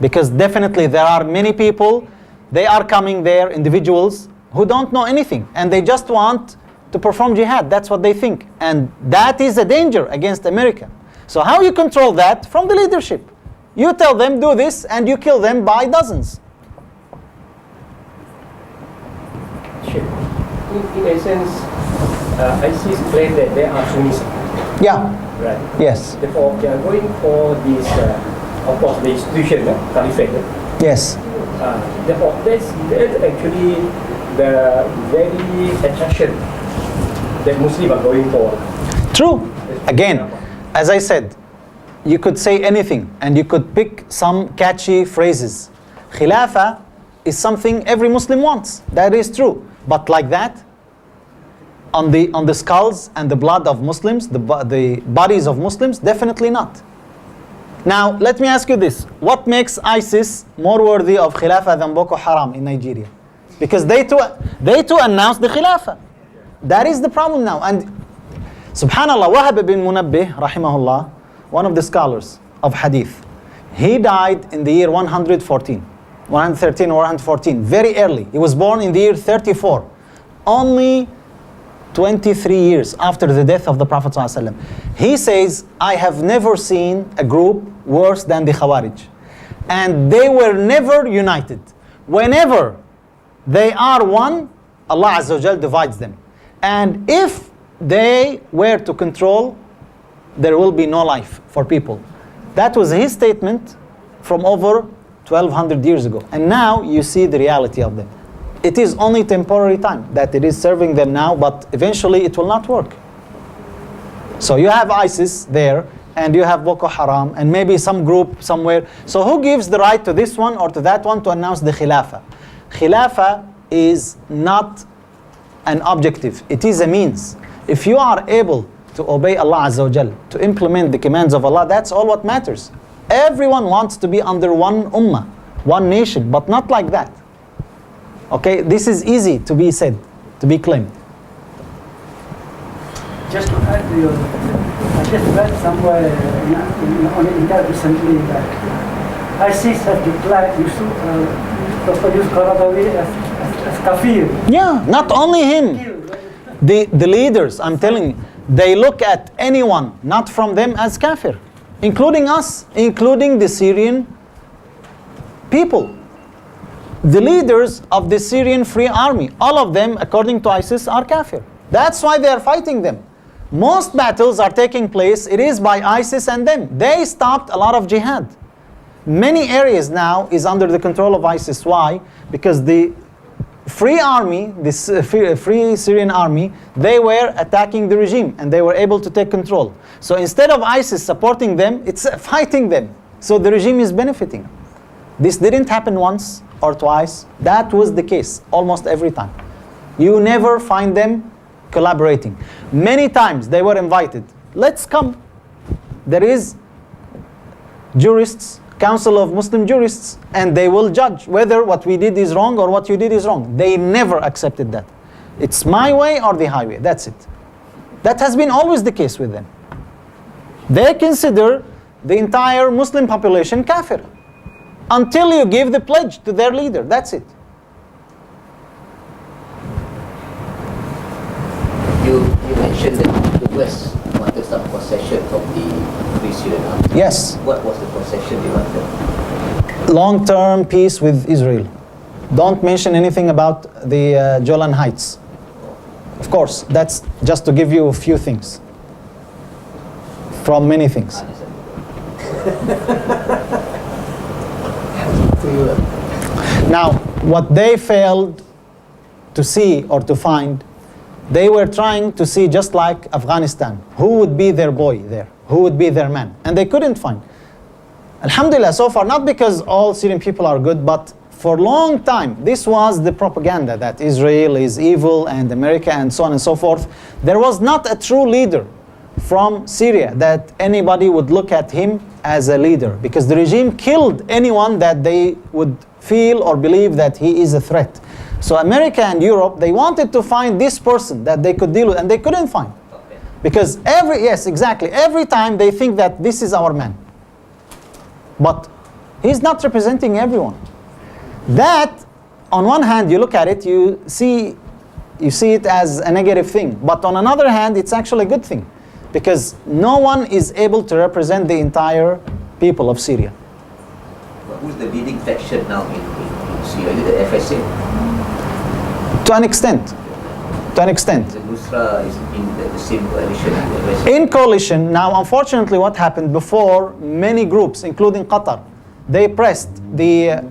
Because definitely there are many people, they are coming there, individuals, who don't know anything. And they just want to perform jihad. That's what they think. And that is a danger against America. So how you control that? From the leadership. You tell them, do this, and you kill them by dozens. In essence, ISIS claim that they are Sunnis. Yeah. Right. Yes. Therefore, they are going for this, of course, the institution, caliphate. Yes. Therefore, that's actually the very attraction that Muslims are going for. True. Again, as I said, you could say anything and you could pick some catchy phrases. Khilafah is something every Muslim wants. That is true. But like that, on the skulls and the blood of Muslims, the bodies of Muslims, definitely not. Now, let me ask you this. What makes ISIS more worthy of Khilafah than Boko Haram in Nigeria? Because they too announced the Khilafah. That is the problem now. And subhanallah, Wahab bin Munabbih, rahimahullah, one of the scholars of hadith, he died in the year 113 or 114, very early. He was born in the year 34, only 23 years after the death of the Prophet ﷺ. He says, I have never seen a group worse than the Khawarij. And they were never united. Whenever they are one, Allah Azza wa Jal divides them. And if they were to control, there will be no life for people. That was his statement from over 1200 years ago. And now you see the reality of them. It is only temporary time that it is serving them now, but eventually it will not work. So you have ISIS there, and you have Boko Haram, and maybe some group somewhere. So who gives the right to this one or to that one to announce the Khilafah? Khilafah is not an objective. It is a means. If you are able to obey Allah Azza wa Jal, to implement the commands of Allah, that's all what matters. Everyone wants to be under one ummah, one nation, but not like that. Okay, this is easy to be said, to be claimed. Just to add to your, I just read somewhere on the internet recently that ISIS has declared Dr. Yusuf Qaradawi as kafir. Yeah, not only him. The leaders, I'm telling you, they look at anyone not from them as kafir, including us, including the Syrian people. The leaders of the Syrian Free Army, all of them, according to ISIS, are kafir. That's why they are fighting them. Most battles are taking place, it is by ISIS and them. They stopped a lot of jihad. Many areas now is under the control of ISIS. Why? Because the Free Army, this Free Syrian Army, they were attacking the regime and they were able to take control. So instead of ISIS supporting them, it's fighting them. So the regime is benefiting. This didn't happen once or twice. That was the case almost every time. You never find them collaborating. Many times they were invited. Let's come. There is jurists, Council of Muslim Jurists, and they will judge whether what we did is wrong or what you did is wrong. They never accepted that. It's my way or the highway. That's it. That has been always the case with them. They consider the entire Muslim population kafir until you give the pledge to their leader. That's it. You mentioned that the West wanted some concession from the Free Syrian Army. Yes. What was the concession they wanted? Long-term peace with Israel. Don't mention anything about the Golan Heights. Of course, that's just to give you a few things from many things. Now, what they failed to see or to find, they were trying to see, just like Afghanistan, who would be their boy there, who would be their man, and they couldn't find. Alhamdulillah, so far, not because all Syrian people are good, but for a long time, this was the propaganda that Israel is evil and America and so on and so forth. There was not a true leader from Syria that anybody would look at him as a leader, because the regime killed anyone that they would feel or believe that he is a threat. So America and Europe, they wanted to find this person that they could deal with, and they couldn't find. Because every time they think that this is our man. But he's not representing everyone. That, on one hand, you look at it, you see it as a negative thing. But on another hand, it's actually a good thing. Because no one is able to represent the entire people of Syria. But who's the leading faction now in Syria? Is it the FSA? To an extent. To an extent. The Nusra is in the same coalition as the rest. In coalition, now unfortunately what happened before, many groups, including Qatar, they pressed the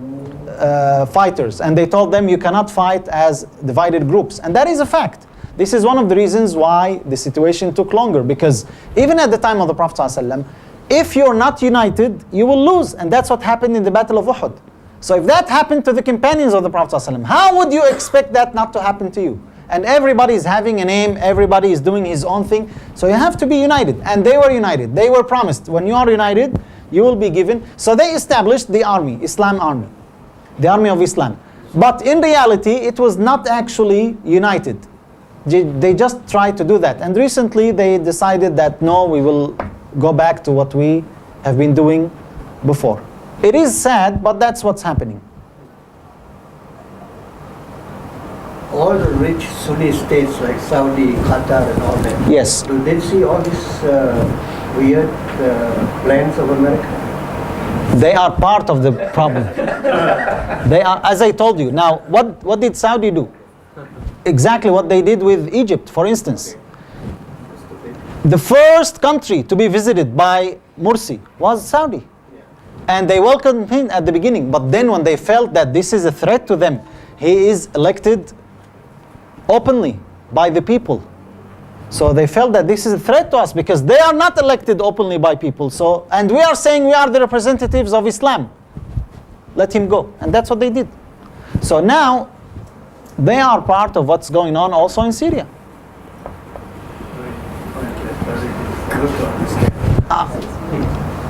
fighters and they told them you cannot fight as divided groups. And that is a fact. This is one of the reasons why the situation took longer, because even at the time of the Prophet ﷺ, if you're not united, you will lose. And that's what happened in the Battle of Uhud. So if that happened to the companions of the Prophet ﷺ, how would you expect that not to happen to you? And everybody is having an aim, everybody is doing his own thing. So you have to be united. And they were united. They were promised, when you are united, you will be given. So they established the army, Islam army, the army of Islam. But in reality, it was not actually united. They just tried to do that. And recently they decided that no, we will go back to what we have been doing before. It is sad, but that's what's happening. All the rich Sunni states like Saudi, Qatar and all that. Yes. Do they see all these weird plans of America? They are part of the problem. They are, as I told you. Now, what did Saudi do? Exactly what they did with Egypt, for instance. The first country to be visited by Morsi was Saudi. And they welcomed him at the beginning. But then when they felt that this is a threat to them, he is elected openly by the people. So they felt that this is a threat to us because they are not elected openly by people. So, and we are saying we are the representatives of Islam. Let him go. And that's what they did. So now, they are part of what's going on also in Syria.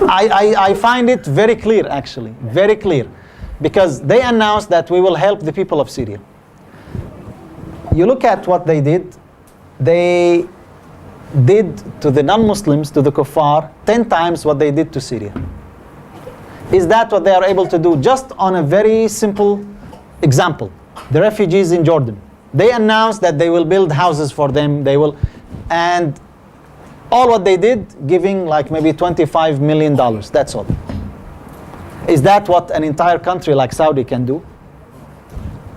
I find it very clear, actually, very clear. Because they announced that we will help the people of Syria. You look at what they did to the non-Muslims, to the kuffar, 10 times what they did to Syria. Is that what they are able to do? Just on a very simple example. The refugees in Jordan. They announced that they will build houses for them. And all what they did, giving like maybe $25 million. That's all. Is that what an entire country like Saudi can do?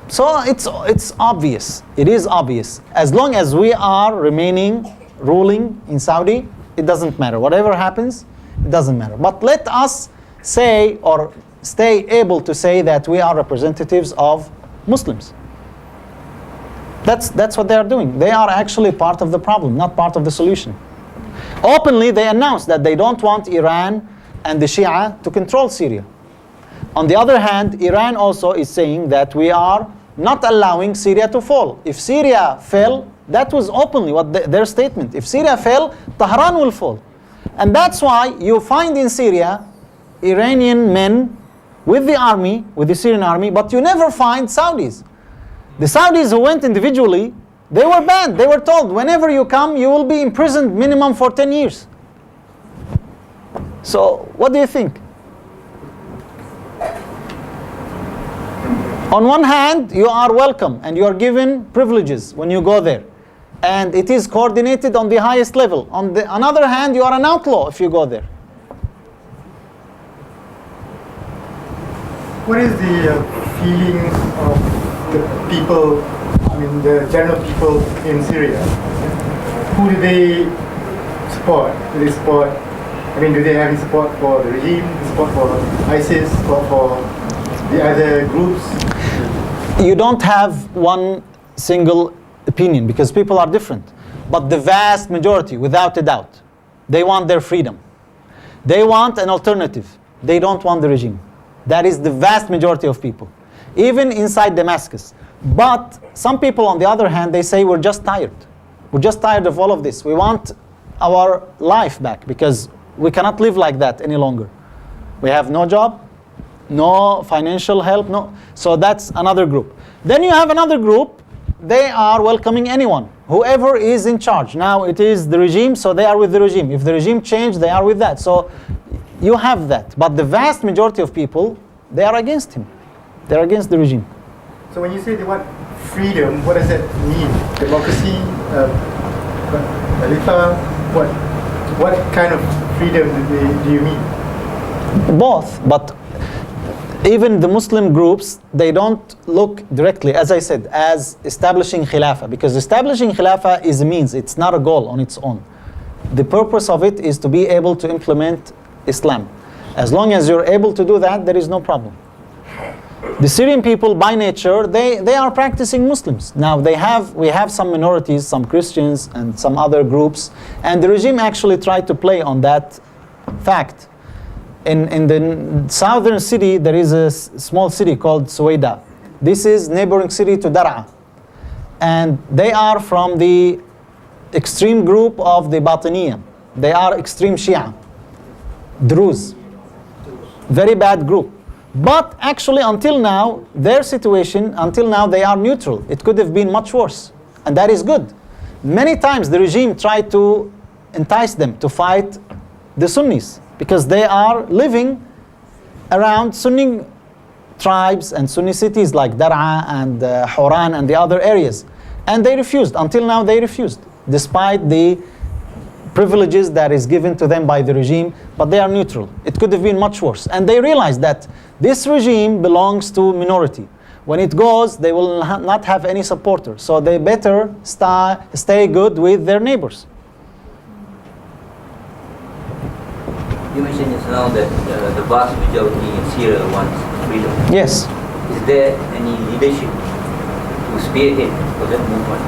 So it's obvious. It is obvious. As long as we are ruling in Saudi, it doesn't matter. Whatever happens, it doesn't matter. But let us say or stay able to say that we are representatives of Muslims. That's what they are doing. They are actually part of the problem, not part of the solution. Openly, they announced that they don't want Iran and the Shia to control Syria. On the other hand, Iran also is saying that we are not allowing Syria to fall. If Syria fell, that was openly their statement. If Syria fell, Tehran will fall. And that's why you find in Syria Iranian men with the army, with the Syrian army, but you never find Saudis. The Saudis who went individually, they were banned. They were told, whenever you come, you will be imprisoned minimum for 10 years. So, what do you think? On one hand, you are welcome and you are given privileges when you go there. And it is coordinated on the highest level. On the other hand, you are an outlaw if you go there. What is the feeling of the people, the general people in Syria? Who do they support? Do they support, do they have any support for the regime, support for ISIS, support for the other groups? You don't have one single opinion because people are different. But the vast majority, without a doubt, they want their freedom. They want an alternative. They don't want the regime. That is the vast majority of people. even inside Damascus. But some people, on the other hand, they say we're just tired. We're just tired of all of this. We want our life back because we cannot live like that any longer. We have no job, no financial help, no. So that's another group. Then you have another group, they are welcoming anyone, whoever is in charge. Now it is the regime, so they are with the regime. If the regime changed, they are with that. So you have that. But the vast majority of people, they are against him. They're against the regime. So when you say they want freedom, what does that mean? Democracy, Khalifa, what kind of freedom do you mean? Both, but even the Muslim groups, they don't look directly, as I said, as establishing Khilafah, because establishing Khilafah is a means, it's not a goal on its own. The purpose of it is to be able to implement Islam. As long as you're able to do that, there is no problem. The Syrian people, by nature, they are practicing Muslims. Now, we have some minorities, some Christians and some other groups, and the regime actually tried to play on that fact. In the southern city, there is a small city called Suwaida. This is neighboring city to Dar'a. And they are from the extreme group of the Batiniya. They are extreme Shia. Druze. Very bad group. But actually, until now, their situation, until now, they are neutral. It could have been much worse. And that is good. Many times the regime tried to entice them to fight the Sunnis, because they are living around Sunni tribes and Sunni cities like Dar'a and Hawran and the other areas. And they refused. Until now, they refused, despite the privileges that is given to them by the regime, but they are neutral. It could have been much worse. And they realized that this regime belongs to minority. When it goes, they will not have any supporters. So they better stay good with their neighbors. You mentioned just now that the vast majority in Syria wants freedom. Yes. Is there any leadership to spearhead for that movement?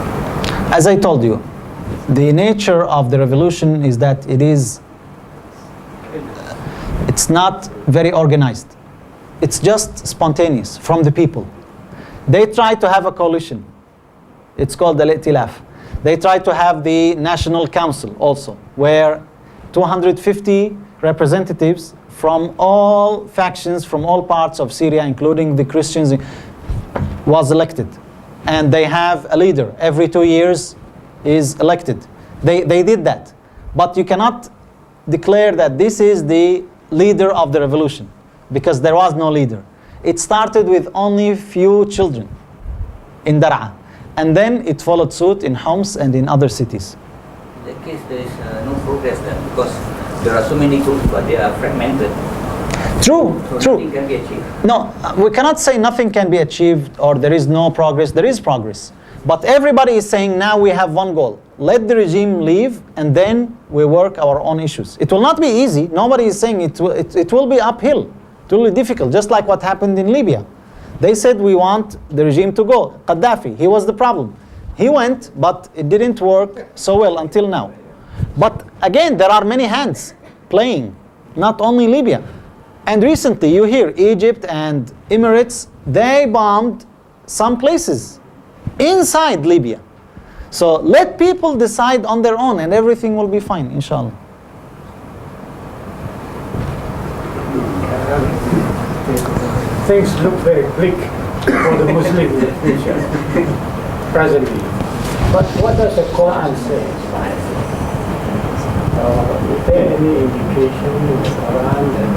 As I told you, the nature of the revolution is that it's not very organized. It's just spontaneous from the people. They try to have a coalition. It's called Al-I'tilaf. They try to have the National Council also, where 250 representatives from all factions, from all parts of Syria, including the Christians, was elected. And they have a leader. Every 2 years is elected. They did that. But you cannot declare that this is the leader of the revolution, because there was no leader. It started with only few children in Dar'a. And then it followed suit in Homs and in other cities. In that case, there is no progress then, because there are so many groups, but they are fragmented. True, So true. nothing can be achieved. No, we cannot say nothing can be achieved or there is no progress. There is progress. But everybody is saying now we have one goal. Let the regime leave and then we work our own issues. It will not be easy. Nobody is saying it will be uphill. It will be difficult, just like what happened in Libya. They said we want the regime to go. Gaddafi, he was the problem. He went, but it didn't work so well until now. But again, there are many hands playing, not only Libya. And recently, you hear Egypt and Emirates, they bombed some places inside Libya. So let people decide on their own and everything will be fine, inshallah. Things look very bleak for the Muslim future presently. But what does the Quran say? Is there any indication in the Quran that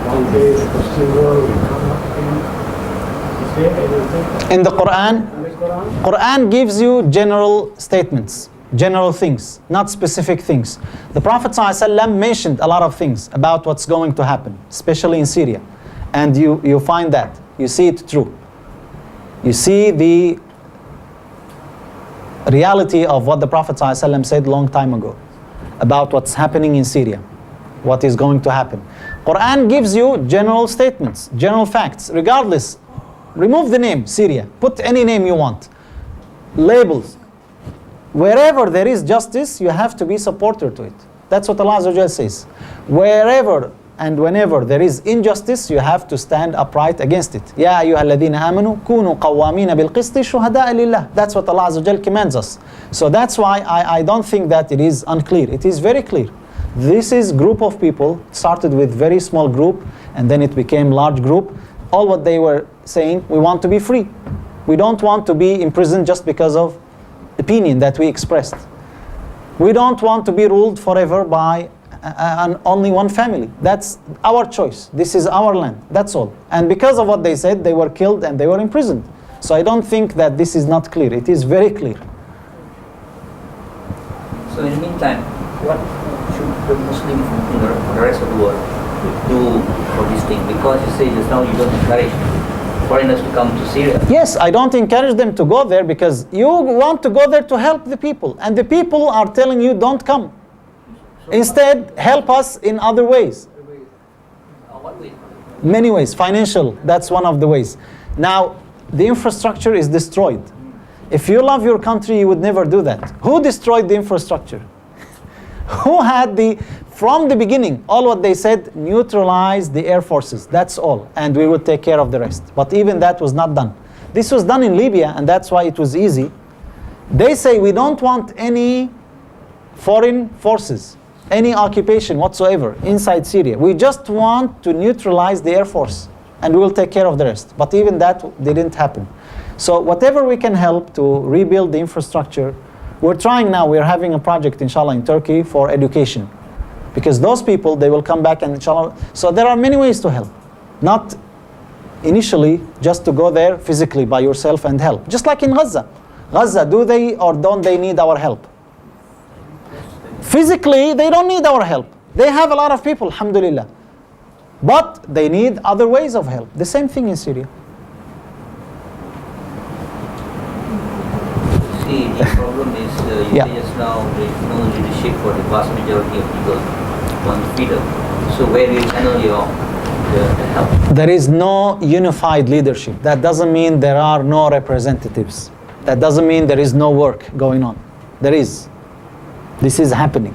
one day the Muslim world will come up in? Is there anything? In the Quran gives you general statements, general things, not specific things. The Prophet ﷺ mentioned a lot of things about what's going to happen, especially in Syria. And you find that, you see it true. You see the reality of what the Prophet ﷺ said a long time ago about what's happening in Syria, what is going to happen. Quran gives you general statements, general facts, regardless. Remove the name Syria, put any name you want. Labels. Wherever there is justice, you have to be supporter to it. That's what Allah Azza wa Jalla says. Wherever and whenever there is injustice, you have to stand upright against it. يا أيها الذين آمنوا كونوا قوامين بالقسط شهداء لله. That's what Allah Azza wa Jal commands us. So that's why I don't think that it is unclear. It is very clear. This is group of people, started with very small group, and then it became large group. All what they were saying, we want to be free. We don't want to be imprisoned just because of opinion that we expressed. We don't want to be ruled forever by only one family. That's our choice. This is our land. That's all. And because of what they said, they were killed and they were imprisoned. So I don't think that this is not clear. It is very clear. So in the meantime, what should the Muslim in the rest of the world do for this thing? Because you say just now you don't encourage foreigners to come to Syria. Yes, I don't encourage them to go there because you want to go there to help the people. And the people are telling you don't come. Instead, help us in other ways. What way? Many ways. Financial, that's one of the ways. Now, the infrastructure is destroyed. If you love your country, you would never do that. Who destroyed the infrastructure? Who had from the beginning, all what they said, neutralize the air forces. That's all. And we would take care of the rest. But even that was not done. This was done in Libya, and that's why it was easy. They say we don't want any foreign forces, any occupation whatsoever inside Syria. We just want to neutralize the air force, and we will take care of the rest. But even that didn't happen. So whatever we can help to rebuild the infrastructure, we're trying now. We're having a project, inshallah, in Turkey for education. Because those people, they will come back and inshallah. So there are many ways to help. Not initially just to go there physically by yourself and help. Just like in Gaza. Gaza, do they or don't they need our help? Physically, they don't need our help. They have a lot of people, alhamdulillah. But they need other ways of help. The same thing in Syria. See, the problem is you say just now there is no leadership for the vast majority of people want freedom. So where do you channel the help? There is no unified leadership. That doesn't mean there are no representatives. That doesn't mean there is no work going on. There is. This is happening.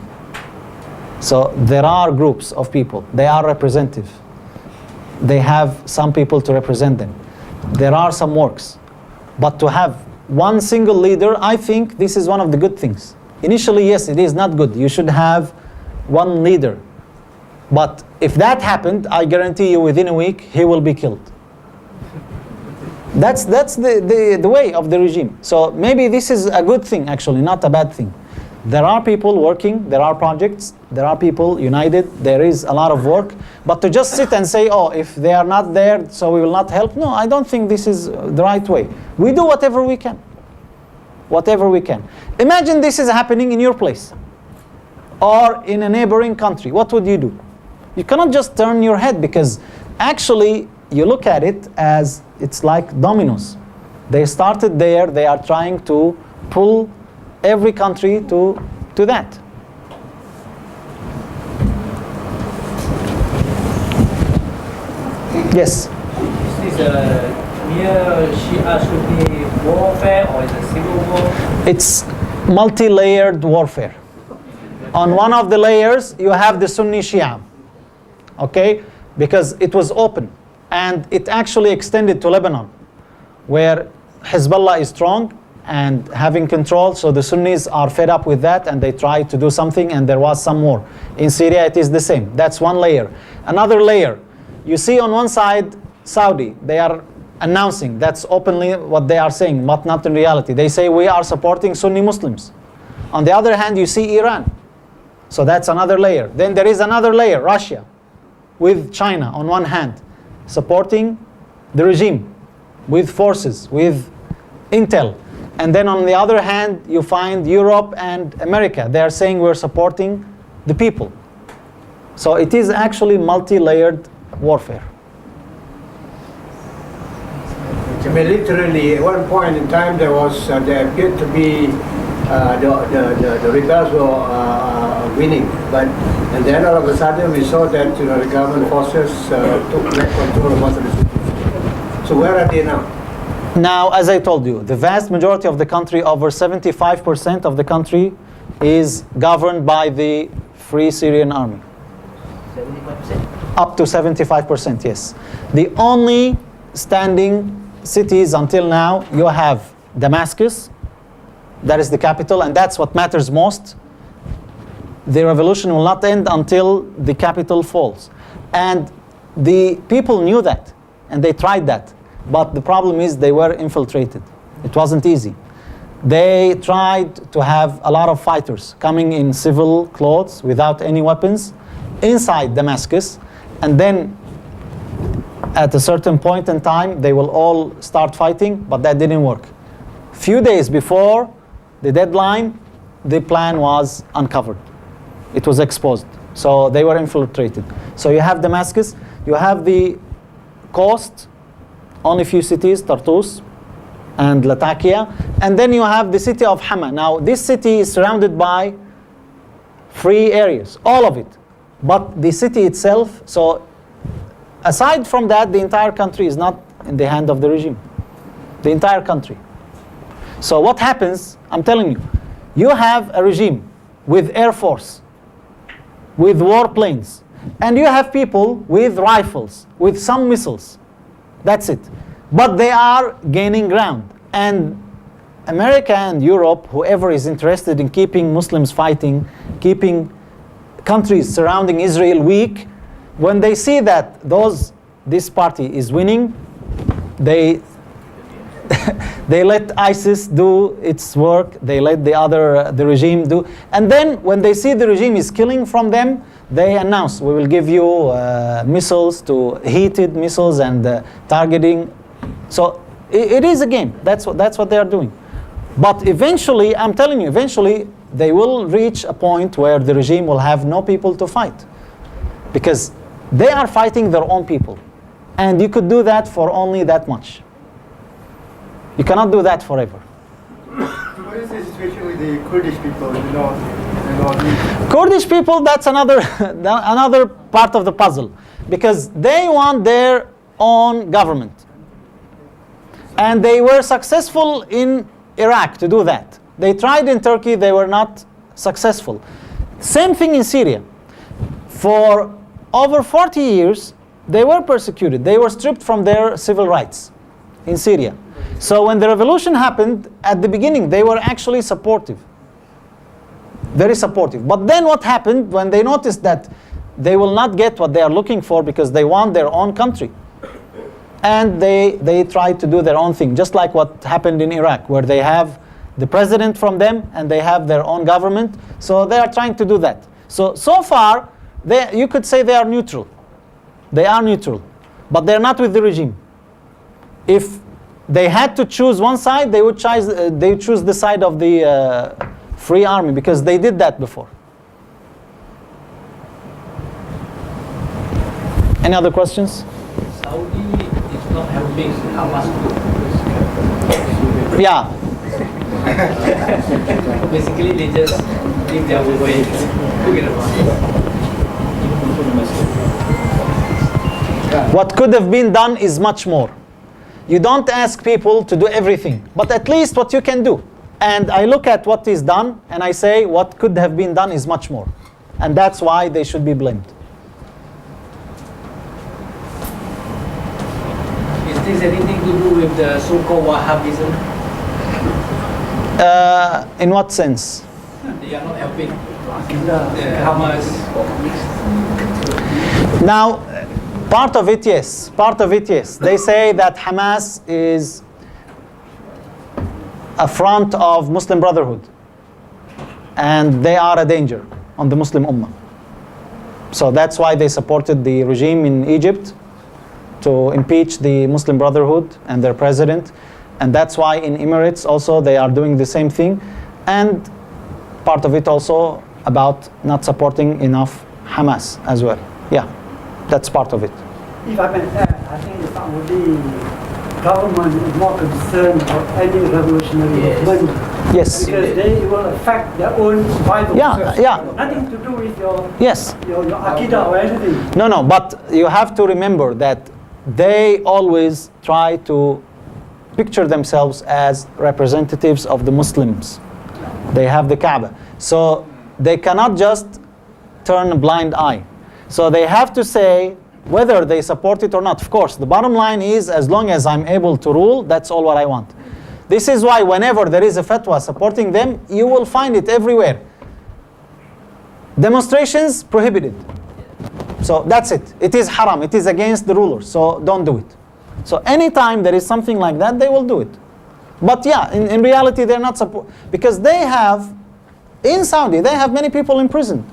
So there are groups of people. They are representative. They have some people to represent them. There are some works. But to have one single leader, I think this is one of the good things. Initially, yes, it is not good. You should have one leader. But if that happened, I guarantee you within a week, he will be killed. That's the way of the regime. So maybe this is a good thing, actually, not a bad thing. There are people working, there are projects, there are people united, there is a lot of work. But to just sit and say, oh, if they are not there, so we will not help. No, I don't think this is the right way. We do whatever we can. Whatever we can. Imagine this is happening in your place or in a neighboring country. What would you do? You cannot just turn your head because actually you look at it as it's like dominoes. They started there, they are trying to pull every country to that. Yes? Is this near Shia Sunni warfare or is it civil war? It's multi-layered warfare. On one of the layers, you have the Sunni Shia. Okay? Because it was open. And it actually extended to Lebanon, where Hezbollah is strong and having control, so the Sunnis are fed up with that and they try to do something, and there was some more. In Syria it is the same. That's one layer. Another layer, you see on one side Saudi, they are announcing, that's openly what they are saying, but not in reality. They say we are supporting Sunni Muslims. On the other hand, you see Iran. So that's another layer. Then there is another layer, Russia, with China on one hand, supporting the regime with forces, with intel. And then on the other hand, you find Europe and America. They are saying we're supporting the people. So it is actually multi-layered warfare. I mean, literally, at one point in time, there appeared to be the rebels were winning, and then all of a sudden we saw that the government forces took back control of most of the cities. So where are they now? Now, as I told you, the vast majority of the country, over 75% of the country, is governed by the Free Syrian Army. 75%? Up to 75%, yes. The only standing cities until now, you have Damascus, that is the capital, and that's what matters most. The revolution will not end until the capital falls. And the people knew that, and they tried that. But the problem is they were infiltrated. It wasn't easy. They tried to have a lot of fighters coming in civil clothes without any weapons inside Damascus, and then at a certain point in time they will all start fighting, but that didn't work. Few days before the deadline, the plan was uncovered. It was exposed. So they were infiltrated. So you have Damascus, you have the coast, only few cities, Tartus and Latakia, and then you have the city of Hama. Now this city is surrounded by free areas, all of it. But the city itself, so aside from that, the entire country is not in the hand of the regime. The entire country. So what happens, I'm telling you, you have a regime with air force, with warplanes, and you have people with rifles, with some missiles. That's it. But they are gaining ground. And America and Europe, whoever is interested in keeping Muslims fighting, keeping countries surrounding Israel weak, when they see that this party is winning, they they let ISIS do its work, they let the regime do, and then when they see the regime is killing from them, they announce, we will give you missiles, heated missiles and targeting. So it is a game. That's what they are doing. But eventually, I'm telling you, eventually they will reach a point where the regime will have no people to fight, because they are fighting their own people, and you could do that for only that much. You cannot do that forever. What is the situation with the Kurdish people in the north? Kurdish people, that's another another part of the puzzle, because they want their own government. And they were successful in Iraq to do that. They tried in Turkey, they were not successful. Same thing in Syria. For over 40 years, they were persecuted. They were stripped from their civil rights in Syria. So when the revolution happened, at the beginning, they were actually supportive. Very supportive. But then what happened when they noticed that they will not get what they are looking for because they want their own country? And they tried to do their own thing, just like what happened in Iraq, where they have the president from them and they have their own government. So they are trying to do that. So far, you could say they are neutral. They are neutral, but they're not with the regime. If they had to choose one side, they would choose the side of the Free Army, because they did that before. Any other questions? Saudi is not helping Hamas to. Yeah. Basically, they just leave their way to get around. What could have been done is much more. You don't ask people to do everything, but at least what you can do. And I look at what is done, and I say what could have been done is much more. And that's why they should be blamed. Is this anything to do with the so-called Wahhabism? In what sense? They are not helping the Hamas. Now, part of it, yes. Part of it, yes. They say that Hamas is a front of Muslim Brotherhood, and they are a danger on the Muslim Ummah. So that's why they supported the regime in Egypt to impeach the Muslim Brotherhood and their president. And that's why in Emirates also they are doing the same thing. And part of it also about not supporting enough Hamas as well. Yeah, that's part of it. If I may add, I think the Saudi government is more concerned about any revolutionary movement. Yes. Because they will affect their own survival. Yeah. Nothing to do with your Aqidah or anything. No, but you have to remember that they always try to picture themselves as representatives of the Muslims. They have the Kaaba. So they cannot just turn a blind eye. So they have to say, whether they support it or not. Of course, the bottom line is, as long as I'm able to rule, that's all what I want. This is why whenever there is a fatwa supporting them, you will find it everywhere. Demonstrations prohibited. So that's it. It is haram. It is against the rulers. So don't do it. So anytime there is something like that, they will do it. But yeah, in reality, they're not support, because they have, in Saudi, they have many people in prison.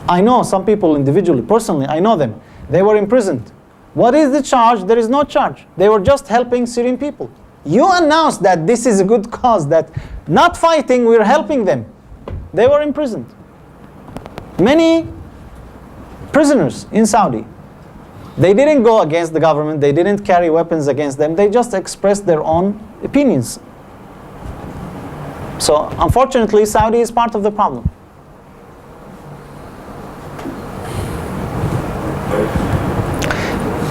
I know some people individually, personally, I know them. They were imprisoned. What is the charge? There is no charge. They were just helping Syrian people. You announced that this is a good cause, that not fighting, we're helping them. They were imprisoned. Many prisoners in Saudi. They didn't go against the government. They didn't carry weapons against them. They just expressed their own opinions. So unfortunately, Saudi is part of the problem.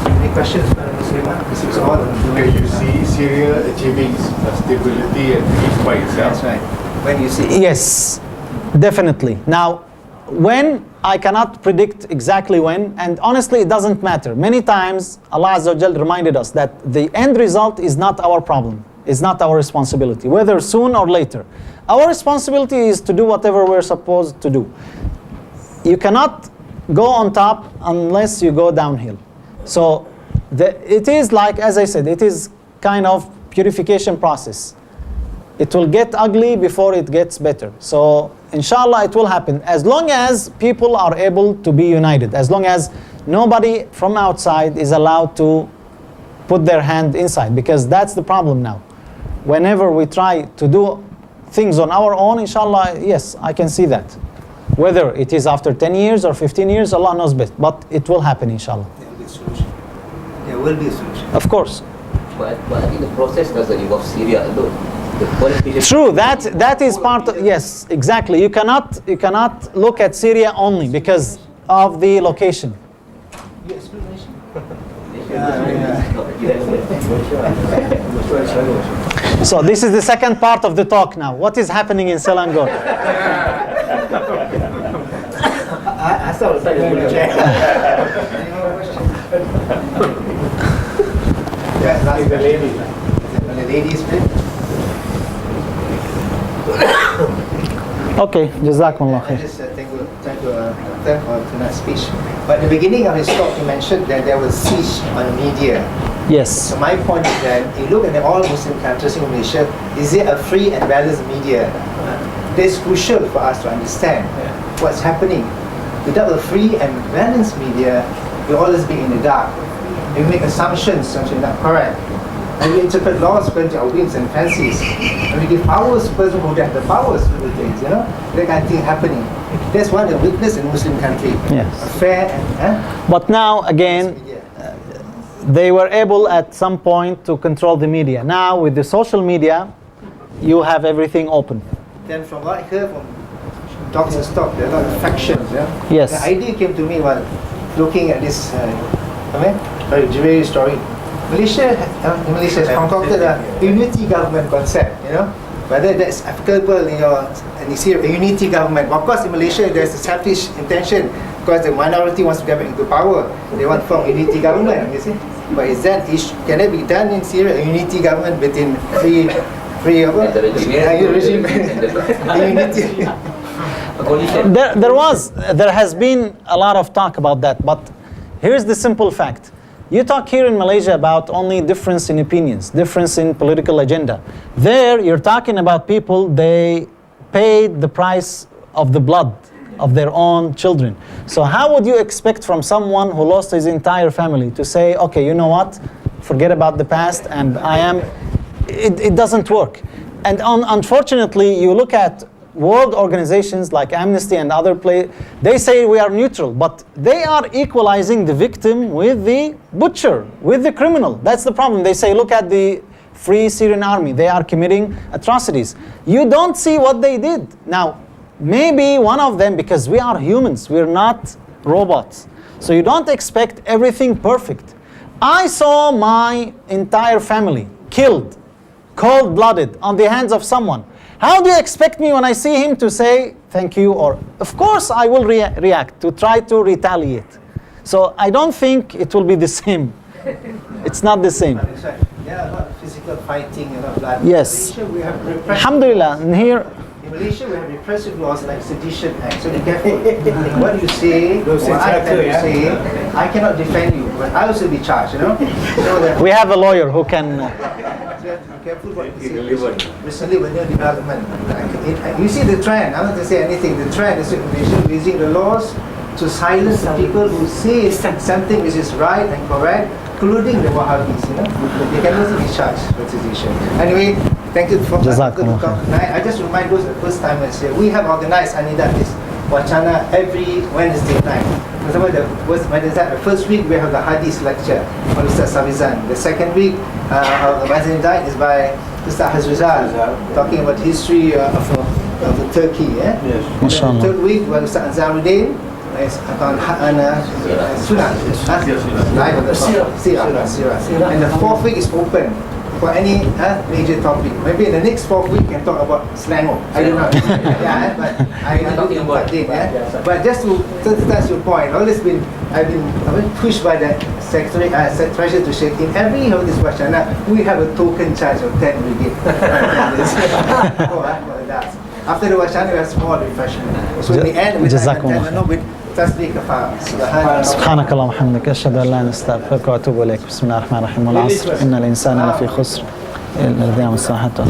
Any questions, Madam Muslimah? This is all The way you see Syria achieving stability and peace by itself. That's right. When you see Yes, definitely. Now, when, I cannot predict exactly when, and honestly it doesn't matter. Many times Allah Azza wa Jal reminded us that the end result is not our problem, is not our responsibility, whether soon or later. Our responsibility is to do whatever we're supposed to do. You cannot go on top unless you go downhill. So it is like, as I said, it is kind of purification process. It will get ugly before it gets better. So inshallah it will happen, as long as people are able to be united, as long as nobody from outside is allowed to put their hand inside, because that's the problem now. Whenever we try to do things on our own, inshallah, yes, I can see that. Whether it is after 10 years or 15 years, Allah knows best, but it will happen, inshallah. there will be a solution. There will be a solution. Of course. But I think the process doesn't involve Syria alone. The politicians. True, that is part of, yes, exactly. You cannot look at Syria only because of the location. So this is the second part of the talk now. What is happening in Selangor? I thought it was Yeah, that's the lady. The ladies bit. Okay, Jazakumullah I khair. just thank for tonight's speech. But at the beginning of his talk, he mentioned that there was siege on media. Yes. So my point is that if you look at all Muslim countries in Malaysia, is there a free and balanced media? That's crucial for us to understand what's happening. Without a free and balanced media, we'll always be in the dark. We make assumptions which are not correct. And we interpret laws according to our whims and fancies. And we give powers to person who have the powers to do things, you know? That kind of thing happening. That's one of the weakness in Muslim country. Yes. A fair and But now again, they were able at some point to control the media. Now with the social media, you have everything open. Then from what I heard from Dr. Stock, there are a lot of factions. Yes. The idea came to me while looking at this very story. Malaysia has concocted a unity government concept, you know. Whether that's applicable in you see a unity government. Of course, in Malaysia, there's a selfish intention because the minority wants to get back into power. They want to form unity government, you see. But is that can it be done in Syria? A unity government between free regime unity. There has been a lot of talk about that, but here's the simple fact. You talk here in Malaysia about only difference in opinions, difference in political agenda. There, you're talking about people, they paid the price of the blood of their own children. So how would you expect from someone who lost his entire family to say, okay, you know what, forget about the past and it doesn't work. And unfortunately, you look at world organizations like Amnesty and other they say we are neutral, but they are equalizing the victim with the butcher, with the criminal. That's the problem. They say, look at the Free Syrian Army. They are committing atrocities. You don't see what they did. Now, maybe one of them, because we are humans, we're not robots. So you don't expect everything perfect. I saw my entire family killed, cold-blooded, on the hands of someone. How do you expect me when I see him to say thank you? Or of course I will react to try to retaliate. So I don't think it will be the same. It's not the same. That's right. There are a lot of physical fighting, a lot of blood. Yes. In Malaysia, we have repressive. Alhamdulillah, and here, In Malaysia, we have repressive laws like Sedition Act. So be careful. What you say, Don't say or I tractor, can say, I cannot defend you, but I also be charged. So that we have a lawyer who can. so you have to be careful what you say. Recently, with new development, you see the trend. I'm not going to say anything. The trend is in Malaysia raising the laws to silence the people who say something which is right and correct, including the Wahhabis. They can also be charged for sedition. Anyway, thank you for Jazakumullah coming tonight. I just remind those first timers here. We have organized Anida this Wachana every Wednesday night. For example, the first week we have the Hadith lecture on Ustaz Savizan. The second week of the Wednesday night is by Ustaz Hazrizal, talking about history of the Turkey. Yes. And then the third week we have Ustaz Anzaruddin. It's on Sunnah. Sirah. And the fourth week is open for any major topic. Maybe in the next fourth week can talk about slango. I don't know. Yeah, but I'm talking about it. But just to touch your point, I've been pushed by the secretary, treasurer to shake in every of this Wachana. We have a token charge of 10 ringgit. After the Wachana, we have small refreshment. So in the end, with tasbih kafara. سبحانك اللهم وبحمدك أشهد أن لا إله إلا أنت أستغفرك وأتوب إليك. بسم الله الرحمن الرحيم. والعصر إن الإنسان لفي خسر إلا الذين آمنوا وعملوا الصالحات.